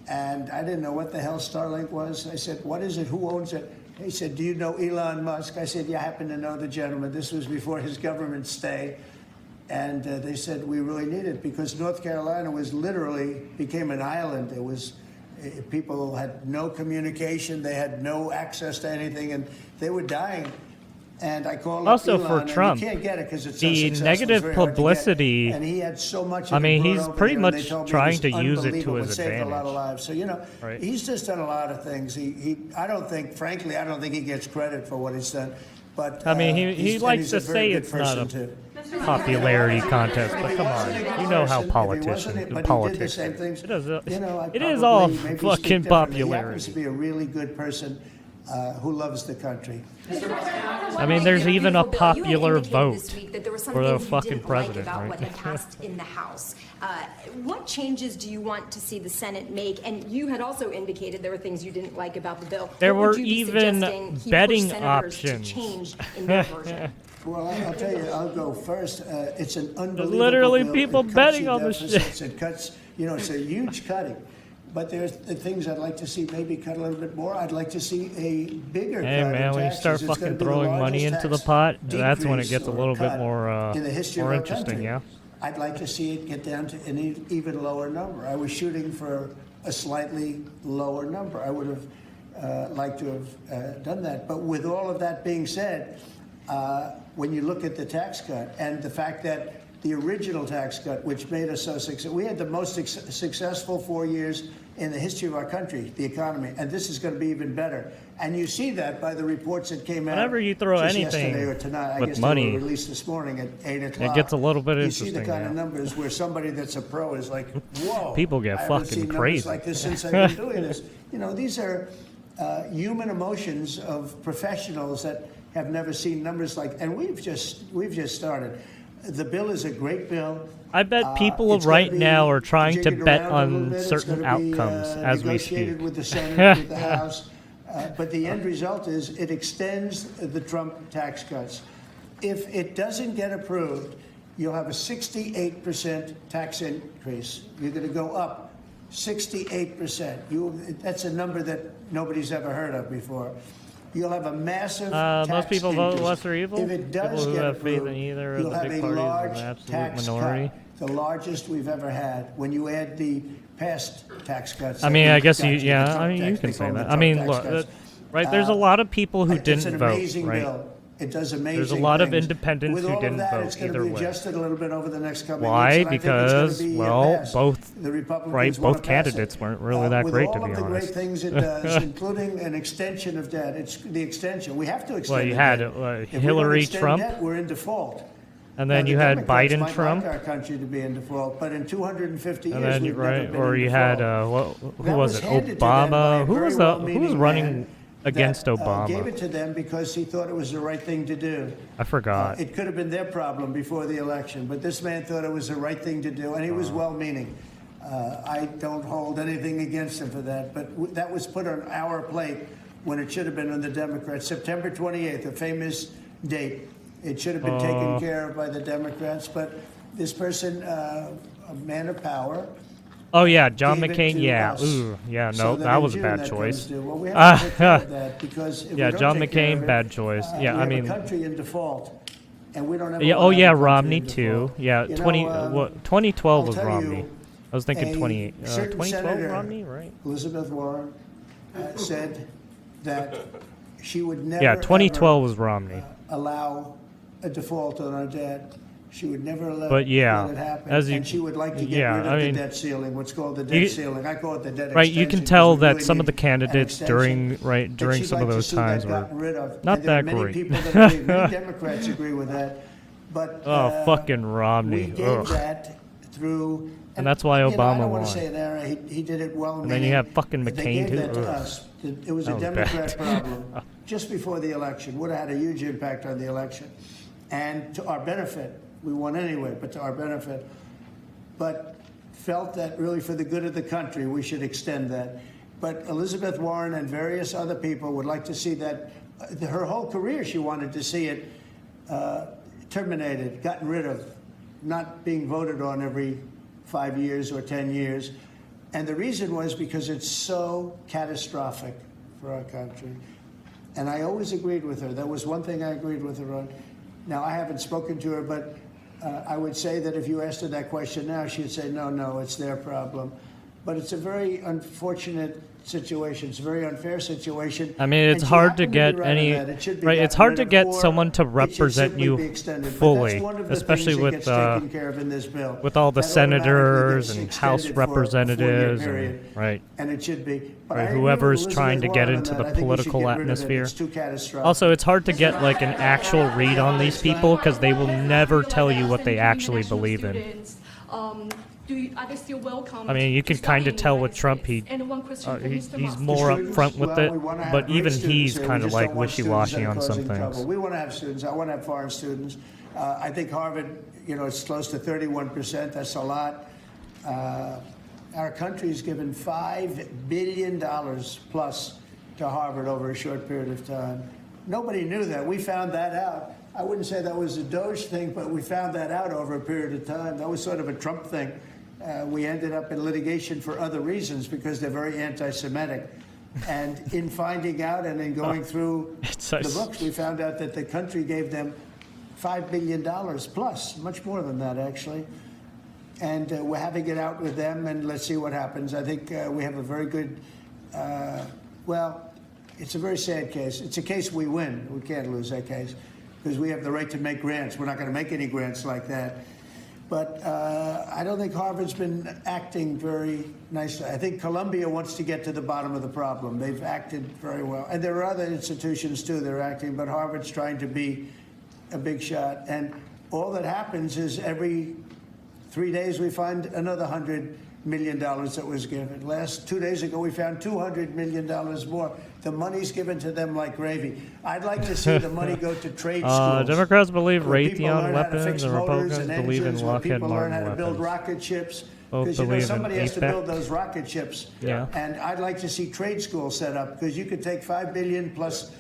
and I didn't know what the hell Starlink was. I said, "What is it? Who owns it?" He said, "Do you know Elon Musk?" I said, "Yeah, I happen to know the gentleman." This was before his government stay, and they said we really need it because North Carolina was literally became an island. It was people had no communication, they had no access to anything, and they were dying. And I called Also up Elon, for and Trump, you can't get it because it's so the successful, negative it's very hard to get. publicity, And he had so much. I of it mean, brought he's over pretty here, and they much told me trying to was use it to unbelievable. his It saved a lot of advantage. lives. So Right. he's just done a lot of things. I don't think, frankly, I don't think he gets credit for what he's done. But I mean, he he's- likes and to he's a very say good it's not person, a too. popularity contest, but come on, you know how If he wasn't, but he did the same politics. things. It is, You know, I it is all probably maybe speak fucking differently. He happens popularity. to be a really good person who loves the country. I mean, there's even a Beautiful Bill, you had popular indicated vote this week that there were some for the things you fucking didn't president, like about right? what had passed in the House. What changes do you want to see the Senate make? And you had also indicated there were things you didn't like about the bill. There What would were you be even suggesting he push betting senators to options. change in their version? Well, I'll tell you, I'll go first. It's an unbelievable literally bill. people It cuts betting your on the deficits. shit. It cuts, it's a huge cutting. But there's the things I'd like to see maybe cut a little bit more. I'd like to see a bigger Hey cut man, in when you taxes. start It's gonna fucking be the throwing money largest into the tax pot, that's when it decrease gets a or little bit cut more in the history of more our interesting, country. yeah. I'd like to see it get down to an even lower number. I was shooting for a slightly lower number. I would have liked to have done that. But with all of that being said, when you look at the tax cut and the fact that the original tax cut, which made us so successful, we had the most successful 4 years in the history of our country, the economy, and this is going to be even better. And you see that by the reports that came out. Whenever you throw just anything yesterday or tonight, I with guess money, they were released this morning at 8 o'clock. it gets a little bit You see interesting. the kind of Yeah. numbers where somebody that's a pro is like, whoa. People get I haven't fucking seen numbers crazy. like this since I've been doing this. These are human emotions of professionals that have never seen numbers like, and we've just started. The bill is a great bill. I bet people It's gonna right be now are trying to jiggered bet around a little on bit. It's certain gonna be, outcomes as we negotiated speak. with the Senate, with the House. But the end result is it extends the Trump tax cuts. If it doesn't get approved, you'll have a 68% tax increase. You're going to go up 68%. That's a number that nobody's ever heard of before. You'll have a massive tax most people vote increase. lesser evil. If it does People who get have faith approved, in either of you'll the have big a parties large is an absolute tax minority. cut, the largest we've ever had. When you add the past tax cuts. I mean, I guess you, Tax- the yeah. Trump I mean, you tax, can they say call them that. the I mean, Trump look, tax cuts. right? There's a lot of people who It's an didn't vote, amazing right? bill. It does amazing There's a lot of things. independents With who all of didn't that, vote it's going either to be way. adjusted a little bit over the next couple Why? of weeks. And I think it's Because, gonna be well, passed. both The Republicans right, wanna both pass it. candidates weren't really that great, to be With all of the great honest. things it does, including an extension of debt. It's the extension. We have to extend Well, you the had debt. If we Hillary, don't extend Trump, debt, we're in default. and Now, then the you had Democrats Biden, might Trump, like our country to be in default, but in 250 and years, then we've never right, been or in you had default. who That was it? handed to them by Obama. a Who very was well-meaning running? man against that, Obama. gave it to them because he thought it was the right thing to do. I forgot. It could have been their problem before the election, but this man thought it was the right thing to do, and he was well-meaning. I don't hold anything against him for that, but that was put on our plate when it should have been on the Democrats. September 28th, a famous date. It should have been taken care of by the Democrats, but this person, a man of power. Oh yeah, John gave it McCain. to Yeah, us. ooh, yeah. So No, that that in was a June bad that choice. comes due. Well, we have to take care of that because if we Yeah, don't John take care McCain, of it, bad choice. Yeah, we I have mean. a country in default, and we don't have. Yeah. a Oh lot of yeah, a country Romney in too. default. Yeah, You 2012 I'll was tell Romney. you, I was thinking a 2012 senator, Romney, right? Elizabeth Warren said that she would never. Yeah, 2012 ever, was Romney. allow a default on our debt. She would never let, But yeah, let it happen. as you- and she would like to get yeah, rid of I mean, the debt ceiling, what's called the you- debt ceiling. I call it the debt Right, you extension can 'cause tell we that really some of need the candidates an during extension. But during she'd some of like to those see that times were gotten rid of. not And there are that many great. people that agree. Many Democrats agree with that. But Oh, fucking Romney. we gave Ugh. that through. And that's why you know, I Obama don't want won. to say an error. He did it well. And then you have fucking They McCain gave too. that to Ugh. us. It was That a was Democrat bad. problem just before the election. Would have had a huge impact on the election. And to our benefit, we won anyway, but to our benefit. But felt that really for the good of the country, we should extend that. But Elizabeth Warren and various other people would like to see that. Her whole career, she wanted to see it terminated, gotten rid of, not being voted on every 5 years or 10 years. And the reason was because it's so catastrophic for our country. And I always agreed with her. That was one thing I agreed with her on. Now, I haven't spoken to her, but I would say that if you asked her that question now, she'd say, no, it's their problem. But it's a very unfortunate situation. It's a very unfair situation. I mean, it's And she hard to happened be get right on any that. It should be right. It's gotten hard rid to of, get or someone to it should represent simply you be extended. But fully, that's one of the especially things that with gets taken care of in this bill. with all the That automatically senators gets and House extended for a 4-year representatives, period. and, right? And it should be. But Right, I agree whoever's with trying to Elizabeth get Warren into on the that. I think we should political get rid of it. atmosphere. It's too catastrophic. Also, it's hard to get like an actual read on these people because they will never tell you what they actually believe in. Are they still welcome? I mean, you can kind of tell with Trump, he's more upfront with it, but even he's kind of like wishy-washy on some things. We want to have students. I want to have foreign students. I think Harvard, it's close to 31%. That's a lot. Our country's given $5 billion plus to Harvard over a short period of time. Nobody knew that. We found that out. I wouldn't say that was a Doge thing, but we found that out over a period of time. That was sort of a Trump thing. We ended up in litigation for other reasons because they're very anti-Semitic. And in finding out and in going through the books, we found out that the country gave them $5 billion plus, much more than that, actually. And we're having it out with them, and let's see what happens. I think we have a very good, it's a very sad case. It's a case we win. We can't lose that case because we have the right to make grants. We're not going to make any grants like that. But I don't think Harvard's been acting very nicely. I think Columbia wants to get to the bottom of the problem. They've acted very well. And there are other institutions, too, that are acting, but Harvard's trying to be a big shot. And all that happens is every 3 days we find another $100 million that was given. 2 days ago, we found $200 million more. The money's given to them like gravy. I'd like to see the money go to trade schools. Democrats believe where people Raytheon learn how to weapons, fix and motors Republicans and believe in engines, where Lockheed people learn Martin how to build weapons. rocket ships. Both Because believe in somebody has to APEC. build those rocket ships. Yeah. And I'd like to see trade schools set up because you could take $5 billion plus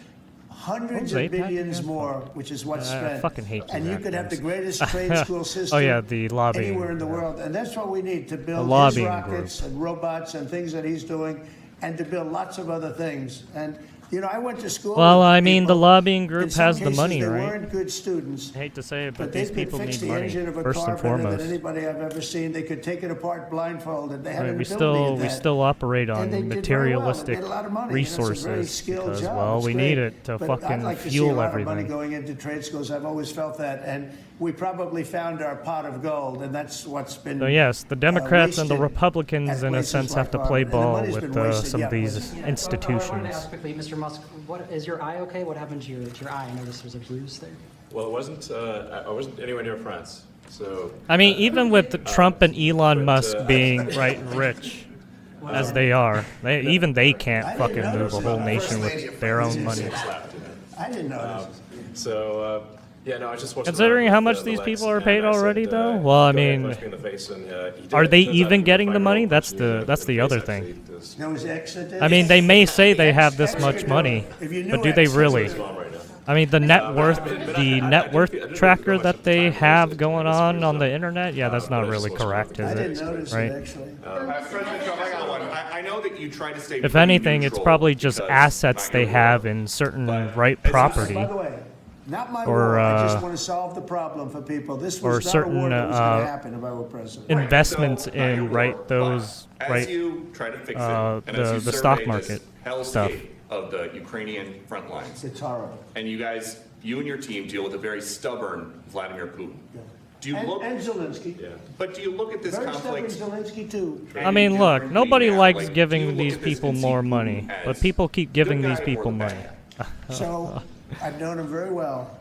hundreds What of was APEC billions again? more, which is what's I spent. fucking hate And these you could have the acronyms. greatest trade school system Oh yeah, the lobbying. anywhere in the world. And that's what we need to build his lobbying rockets and robots and things that he's doing and to build lots of other things. And, I went to school. Well, with I mean, the people. lobbying group In some has the cases, money, they right? weren't good students. I hate to say it, but they these could people fix need the money, engine of a first car and better foremost. than anybody I've ever seen. They could take it apart blindfolded. They had Right, an we ability at that. still operate And they on did very well. They materialistic made a lot of money. resources It's a very skilled because, job. well, It's we great. need it to But I'd fucking like to see a fuel lot of money everything. going into trade schools. I've always felt that, and we probably found our pot of gold, and that's what's been. So yes, the Democrats and the wasted Republicans, at in a places sense, like have to play Harvard. And the ball money's with been wasted, some yeah, of these wasted. I wanted to institutions. ask quickly, Mr. Musk, is your eye okay? What happened to your eye? I noticed there's a bruise there. Well, it wasn't. I wasn't anywhere near France, so. I mean, even with Trump and Elon Musk being rich, As they are. Even they can't fucking move a whole nation with their own money. I didn't notice. Yeah, no, I just Considering how much these people are paid already, though, well, I mean, are they even getting the money? That's the other thing. I mean, they may say they have this much money, but do they really? I mean, the net worth tracker that they have going on the internet, yeah, that's not really correct, is it? Right? President Trump, I got one. I know that you try to stay. If anything, it's probably just assets they have in certain property. By the way, not my war. I just want to solve the problem for people. This was not a war that was going to happen if I were president. Investments in those as you try to fix it, and as you the survey stock this market hellscape stuff. Of the Ukrainian front lines. It's horrible. And you and your team deal with a very stubborn Vladimir Putin. Yeah. Do you look? And Zelensky. Yeah. But do you look at this Very conflict? stubborn Zelensky too. I mean, look, nobody likes giving these people more money, but people keep giving these people money. So, I've known him very well.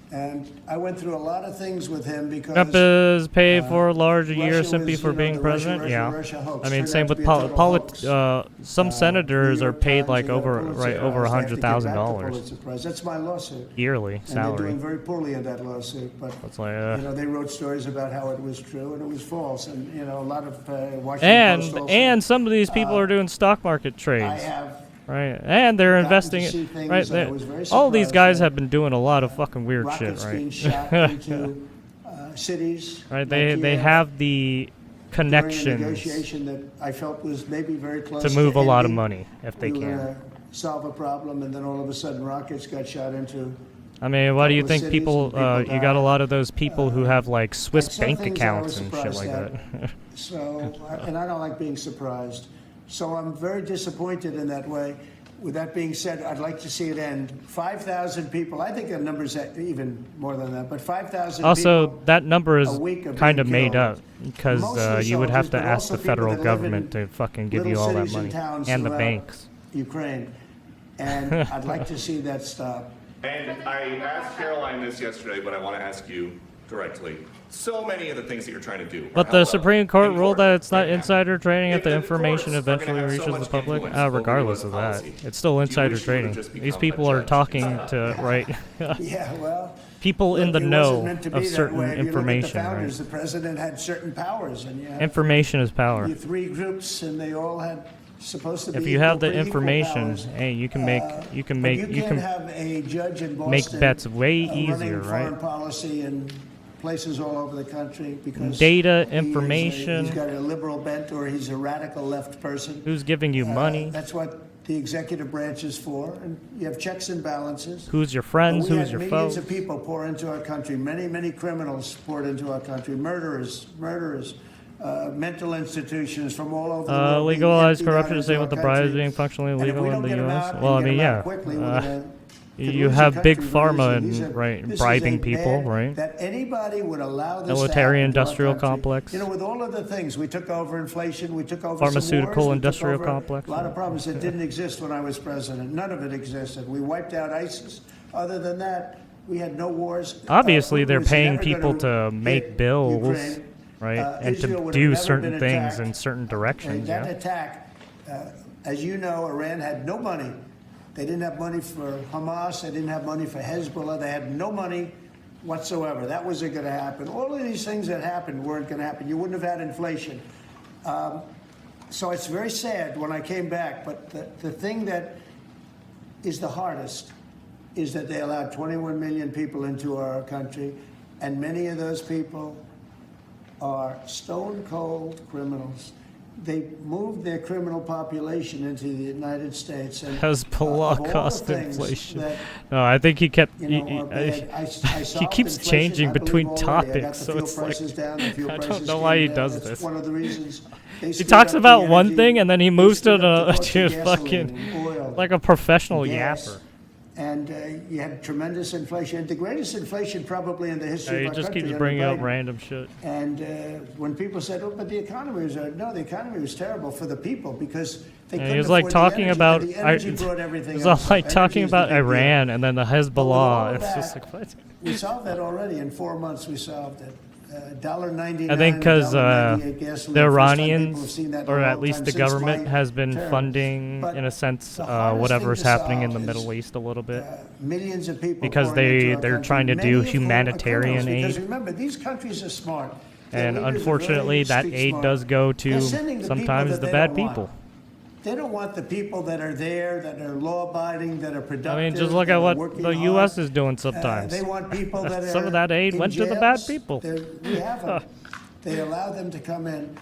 And I went through a lot of things with him because Trump is paid for a large year Russia simply was, for being the president. Russia hoax I mean, turned same out to with be a total hoax. some senators are paid like over Pulitzer Prize. They have to get back the $100,000 Pulitzer Prize. That's my lawsuit. yearly And they're salary. doing very poorly in that lawsuit. But That's like, they wrote stories about how it was true and it was false. And a lot of Washington Post also, and some of these people are doing stock market trades. I have. Right, and they're gotten to investing see it. things Right, that I was very all these surprised guys at. have been doing a lot of fucking weird Rockets shit, being right? shot into cities. Right, like they Kiev, have the during a connections negotiation that I felt was maybe very close to move a lot of ending. money if they We were can. gonna solve a problem, and then all of a sudden rockets got shot into. I mean, why do you couple of think cities people? and people You got a died. lot of those people who have like Swiss some bank things I was accounts and shit like surprised that. So, and I don't like being surprised. So I'm very disappointed in that way. With that being said, I'd like to see it end. 5,000 people. I think the number's even more than that, but 5,000 Also, people that number is a week are kind of being made killed. up because Mostly you would have soldiers, to but ask also the federal people that live in government to fucking give you little all that cities and money towns and the throughout banks. Ukraine. And I'd like to see that stop. And I asked Caroline this yesterday, but I want to ask you directly. So many of the things that you're trying to do. But the Supreme Court ruled that it's not insider trading if the information eventually reaches the public. Regardless of that, it's still insider trading. These people are talking to Yeah, well, people in the it wasn't know meant to be of that certain way. If you look at the information. founders, Right? the president had certain powers, and you have Information is power. you three groups, and they all had supposed to be. If you have the equal information, powers. hey, you can make But you can't have a judge in Boston make bets way running easier, foreign right? policy in places all over the country because Data, he information. he's got a liberal bent or he's a radical left person. Who's giving you money? That's what the executive branch is for, and you have checks and balances. Who's your friends? We Who's had your millions foes? of people pour into our country. Many criminals poured into our country. Murderers, mental institutions from all over the world. being Legalize emptied out corruption, into same our with the country. bribes being functionally And if legal we in don't the get them U.S. out and Well, I get mean, them out yeah. quickly, we're gonna You lose have the big country very pharma easily. and right This is bribing a people, bad- right? That anybody would allow this to Military happen to our industrial country. complex. With all of the things, we took over inflation, we took over some Pharmaceutical wars, we took industrial over complex. A lot of problems that didn't exist when I was president. None of it existed. We wiped out ISIS. Other than that, we had no wars. Obviously, Putin they're was paying never people gonna to make hit bills, Ukraine. right, and Israel to would have do never certain been things attacked. in certain directions. That Yeah. attack, as you know, Iran had no money. They didn't have money for Hamas. They didn't have money for Hezbollah. They had no money whatsoever. That wasn't going to happen. All of these things that happened weren't going to happen. You wouldn't have had inflation. So it's very sad when I came back. But the thing that is the hardest is that they allowed 21 million people into our country, and many of those people are stone cold criminals. They moved their criminal population into the United States. And Hezbollah of all the cost things inflation. that, No, I think he kept. are bad, I He solved keeps inflation, changing I believe, between already. I got topics, the so fuel it's like prices down, the fuel I don't prices know why came he down. does That's this. one of the reasons. They He screwed talks up about the one energy, thing and then he they moves to screwed up the cost of to gasoline, fucking oil, like a professional gas. yapper. And you had tremendous inflation, the greatest inflation probably in the history He of our just country. keeps under bringing up Biden. random shit. And when people said, "Oh, but the economy was no, the economy was terrible for the people because they couldn't He was like afford talking the energy, about. and the energy brought everything It was else all like up. talking Energy is the about big deal. Iran and then the But with all Hezbollah. of It's that, just like what? we solved that already in 4 months. We solved it. $1.99. I think because $1.98 gasoline. the First time people have Iranians, seen that in or a at long least time the since government, my has been term. funding, But in a sense, the hardest whatever's thing to happening in solve the is, Middle East a little bit. Millions of people Because pouring into our they're country, trying to many do of whom are humanitarian criminals, because aid. remember, these countries are smart. Their And leaders are very unfortunately, that street aid smart. does go to They're sending the people sometimes that the they bad don't want. people. They don't want the people that are there, that are law-abiding, that are productive. I mean, just look that at are what working the hard. U.S. is doing sometimes. They want people that are Some of that aid in went to the bad jails. people. We have them. They allow them to come in.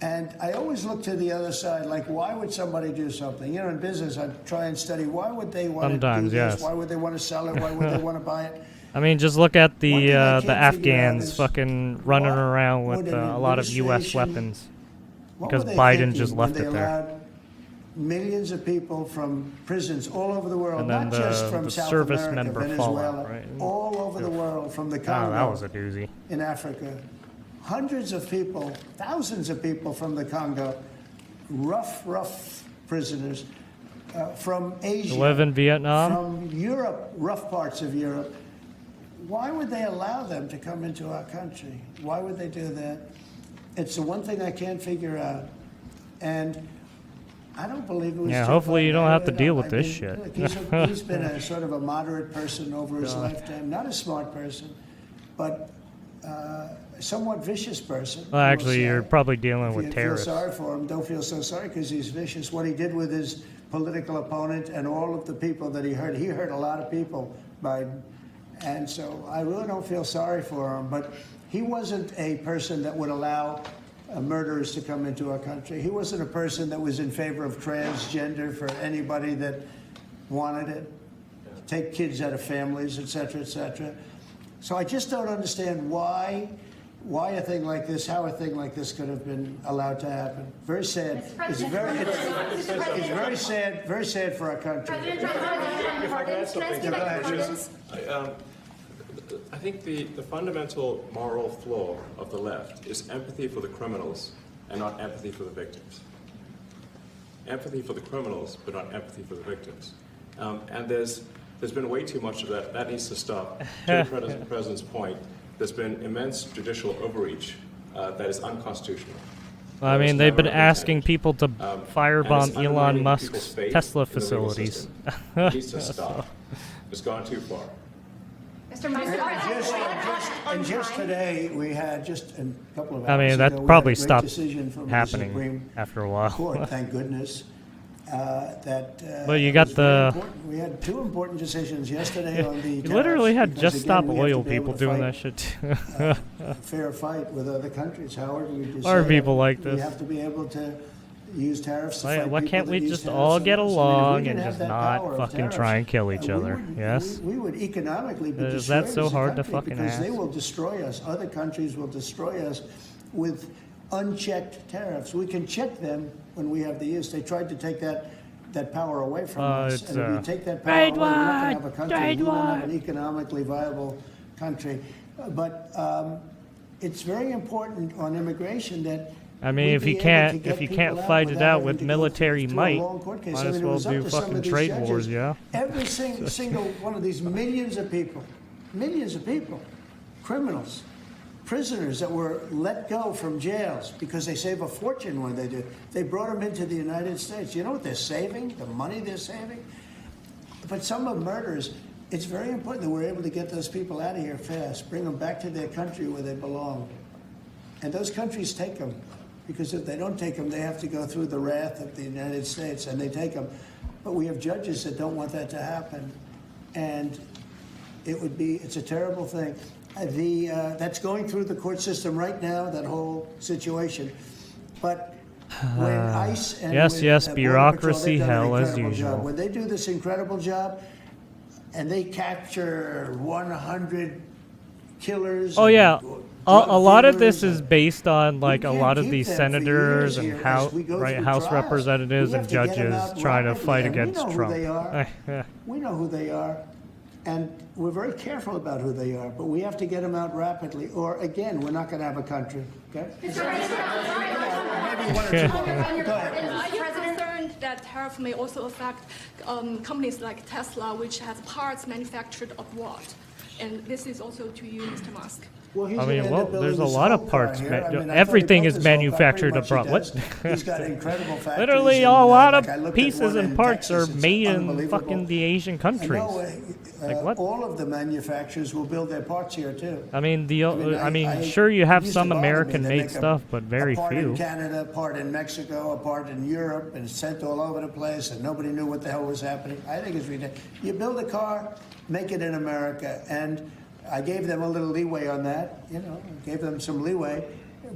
And I always look to the other side, like, why would somebody do something? You know, in business, I try and study, why would they want to do Sometimes, this? yes. Why would they want to sell it? Why would they want to buy it? I mean, just look at the thing I can't figure out Afghans is fucking running around would with an a lot of U.S. administration- weapons What because were they Biden thinking just when left they it there. allowed millions of people from prisons all over the world, And then not just from the South service America, member Venezuela, fallout, right? all over the world, from the Oh, Congo that was a doozy. in Africa. Hundreds of people, thousands of people from the Congo, rough prisoners, from Asia, To live in Vietnam? from Europe, rough parts of Europe. Why would they allow them to come into our country? Why would they do that? It's the one thing I can't figure out. And I don't believe it was. Yeah, Joe hopefully you Biden. don't I have to really deal don't. with I this mean, shit. look, he's been a sort of a moderate person over his God. lifetime. Not a smart person, but somewhat vicious person. Well, I will actually, say. you're probably dealing If with you terrorists. feel sorry for him, don't feel so sorry because he's vicious. What he did with his political opponent and all of the people that he hurt a lot of people, Biden. And so I really don't feel sorry for him. But he wasn't a person that would allow murderers to come into our country. He wasn't a person that was in favor of transgender for anybody that wanted it, take kids out of families, et cetera, et cetera. So I just don't understand why a thing like this, how a thing like this could have been allowed to happen. Very sad. It's very sad for our country. If I could add something to that, Prudence. I think the fundamental moral flaw of the left is empathy for the criminals and not empathy for the victims. Empathy for the criminals, but not empathy for the victims. And there's been way too much of that. That needs to stop. To the President's point, there's been immense judicial overreach that is unconstitutional. Well, I mean, they've been asking people to firebomb Elon Musk's Tesla facilities. It needs to stop. It's gone too far. And just today, we had just a couple of hours I mean, that ago, we probably had a great stopped decision from the happening Supreme after a while. Court, thank goodness. Well, you got was very the- important. We had two important decisions yesterday on the You literally tariffs, had because, just again, stop we have to oil be able people to doing fight, that shit too. a fair fight with other countries. Howard, we just Are said people that like we this? have to be able to use tariffs to Why- fight why people can't that we use just tariffs all on get us? I mean, if we along didn't and have just that not power of fucking tariffs, try and kill each we other? would- Yes? We would economically be Is that destroyed so as a hard to country fucking because they ask? will destroy us. Other countries will destroy us with unchecked tariffs. We can check them when we have the use. They tried to take that power away from us. it's, And if you take that power away, we're not going to have a country. Trade We won't war. have an economically viable country. But it's very important on immigration that I mean, we if you be able can't to get if you people can't out fight it without out having with to go military through a might, long court case. might I as mean, it well was up do to some fucking of these trade judges. wars, yeah? Every single one of these millions of people, criminals, prisoners that were let go from jails because they save a fortune when they do. They brought them into the United States. You know what they're saving? The money they're saving? But some of murders, it's very important that we're able to get those people out of here fast, bring them back to their country where they belong. And those countries take them, because if they don't take them, they have to go through the wrath of the United States, and they take them. But we have judges that don't want that to happen. And it's a terrible thing. That's going through the court system right now, that whole situation. But when ICE and Yes, with, yes, Border bureaucracy Patrol, they've done an hell as incredible usual. job. When they do this incredible job, and they capture 100 killers. Oh and yeah, drug a lot of dealers this is based on like a can't lot of keep these them for senators years and here as house we go through House trials. representatives We and have to get them judges out trying to rapidly, fight and we against know who Trump. they are. We know who they are, and we're very careful about who they are, but we have to get them out rapidly, or again, we're not going to have a country. Okay? Maybe one or two more. Go ahead. Are you concerned that tariff may also affect companies like Tesla, which has parts manufactured abroad? And this is also to you, Mr. Musk. Well, he's I gonna mean, end well, up building there's a his lot whole of car parts. here. I mean, I thought he Everything built is his whole car. Pretty manufactured much he abroad. What? does. He's got incredible factories. Literally, and, a lot like, I of looked at pieces one and in parts Texas. are It's made in unbelievable. fucking the Asian countries. Like what? All of the manufacturers will build their parts here too. I mean, I sure you have it used to some bother me. They American-made make stuff, but very a part few. in Canada, a part in Mexico, a part in Europe, and it's sent all over the place, and nobody knew what the hell was happening. I think it's ridiculous. You build a car, make it in America, and I gave them a little leeway on that. Gave them some leeway.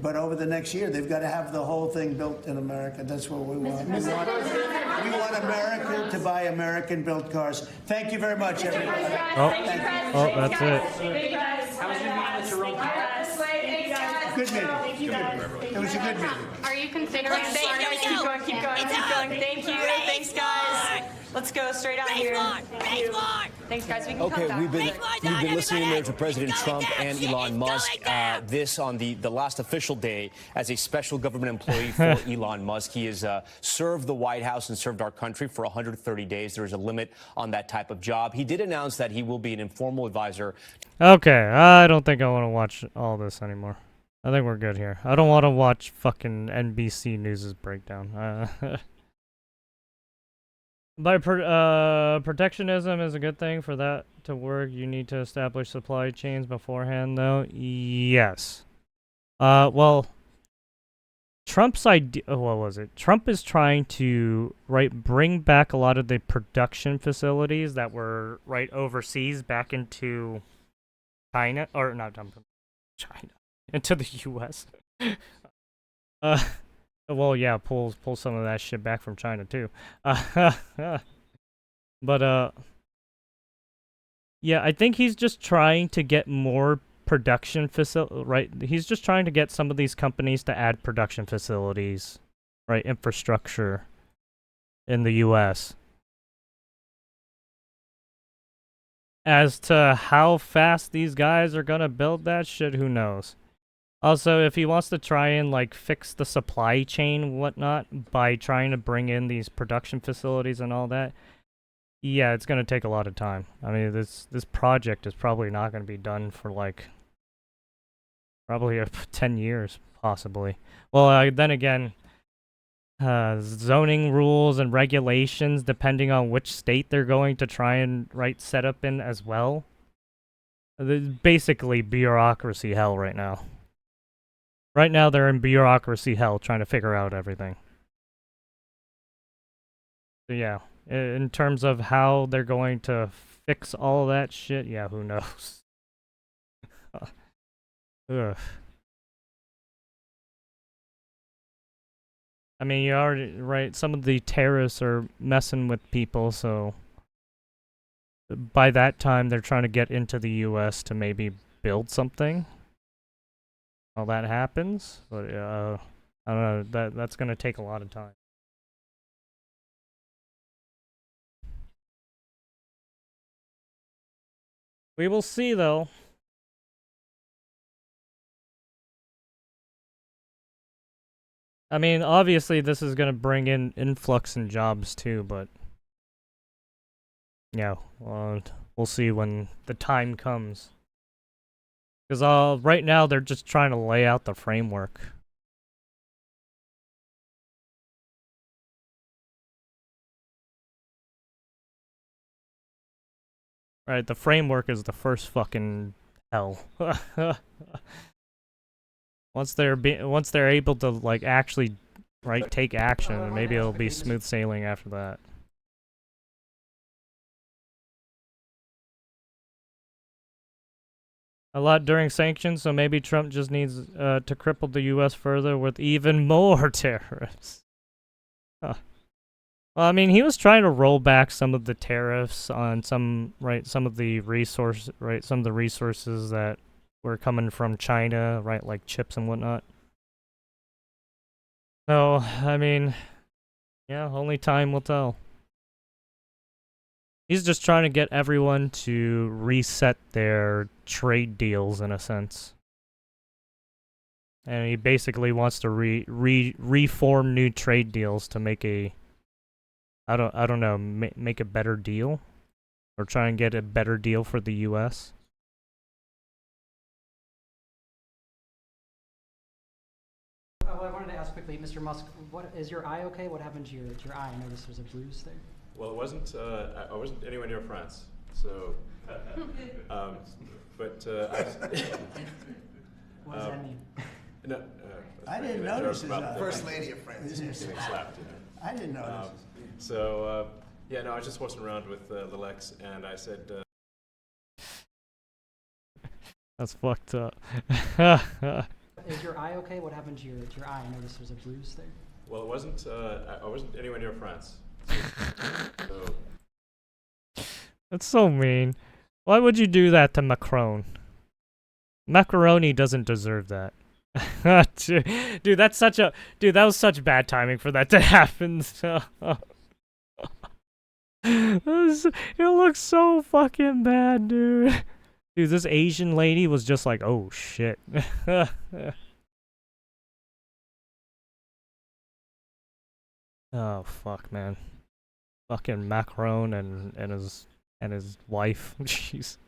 But over the next year, they've got to have the whole thing built in America. That's what we want. We want America to buy American-built cars. Thank you very much, everybody. That's it. How was your meeting with Jerome Powell? Good meeting. It was a good meeting. Are you considering? Keep going. Thank you. Thanks, guys. Let's go straight out here. Thanks, guys. We can Okay, come we've been back. listening there to President Trump and Elon Musk. This on the last official day as a special government employee for Elon Musk. He has served the White House and served our country for 130 days. There is a limit on that type of job. He did announce that he will be an informal advisor. Okay, I don't think I want to watch all this anymore. I think we're good here. I don't want to watch fucking NBC News' breakdown. Protectionism is a good thing. For that to work, you need to establish supply chains beforehand, though. Yes. Well, Trump's idea. What was it? Trump is trying to bring back a lot of the production facilities that were overseas back into China, or not China, into the U.S. Well, yeah, pull some of that shit back from China too. But yeah, I think he's just trying to get more production He's just trying to get some of these companies to add production facilities, infrastructure in the U.S. As to how fast these guys are gonna build that shit, who knows? Also, if he wants to try and fix the supply chain whatnot by trying to bring in these production facilities and all that, yeah, it's gonna take a lot of time. I mean, this project is probably not gonna be done for probably 10 years, possibly. Well, then again, zoning rules and regulations, depending on which state they're going to try and set up in as well. There's basically bureaucracy hell right now. Right now, they're in bureaucracy hell trying to figure out everything. So yeah, in terms of how they're going to fix all that shit, yeah, who knows? Ugh. I mean, you already, some of the terrorists are messing with people, so by that time, they're trying to get into the U.S. to maybe build something. All that happens, but I don't know, that's gonna take a lot of time. We will see, though. I mean, obviously this is gonna bring in influx in jobs too, but yeah, we'll see when the time comes. Because right now they're just trying to lay out the framework. Right, the framework is the first fucking hell. Once they're able to actually take action, maybe it'll be smooth sailing after that. A lot during sanctions, so maybe Trump just needs to cripple the U.S. further with even more tariffs. Huh. Well, I mean, he was trying to roll back some of the tariffs on some of the resources that were coming from China, like chips and whatnot. So, I mean, yeah, only time will tell. He's just trying to get everyone to reset their trade deals in a sense. And he basically wants to reform new trade deals to make I don't know, make a better deal, or try and get a better deal for the U.S. quickly, Mr. Musk, what is your eye okay? What happened to your eye? I noticed there's a bruise there. Well, it wasn't. I wasn't anywhere near France, so. But. What does that mean? No. I didn't notice his First Lady of France. Getting slapped. You know. I didn't notice. So yeah, no, I was just horsing around with the Lex, and I said. That's fucked up. Is your eye okay? What happened to your eye? I noticed there's a bruise there. Well, it wasn't. I wasn't anywhere near France. So. That's so mean. Why would you do that to Macron? Macaroni doesn't deserve that. Dude, that's such a... Dude, that was such bad timing for that to happen. It looks so fucking bad, dude. Dude, this Asian lady was just like, oh shit. Oh fuck, man. Fucking Macron and his wife. Jeez.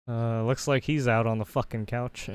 Looks like he's out on the fucking couch.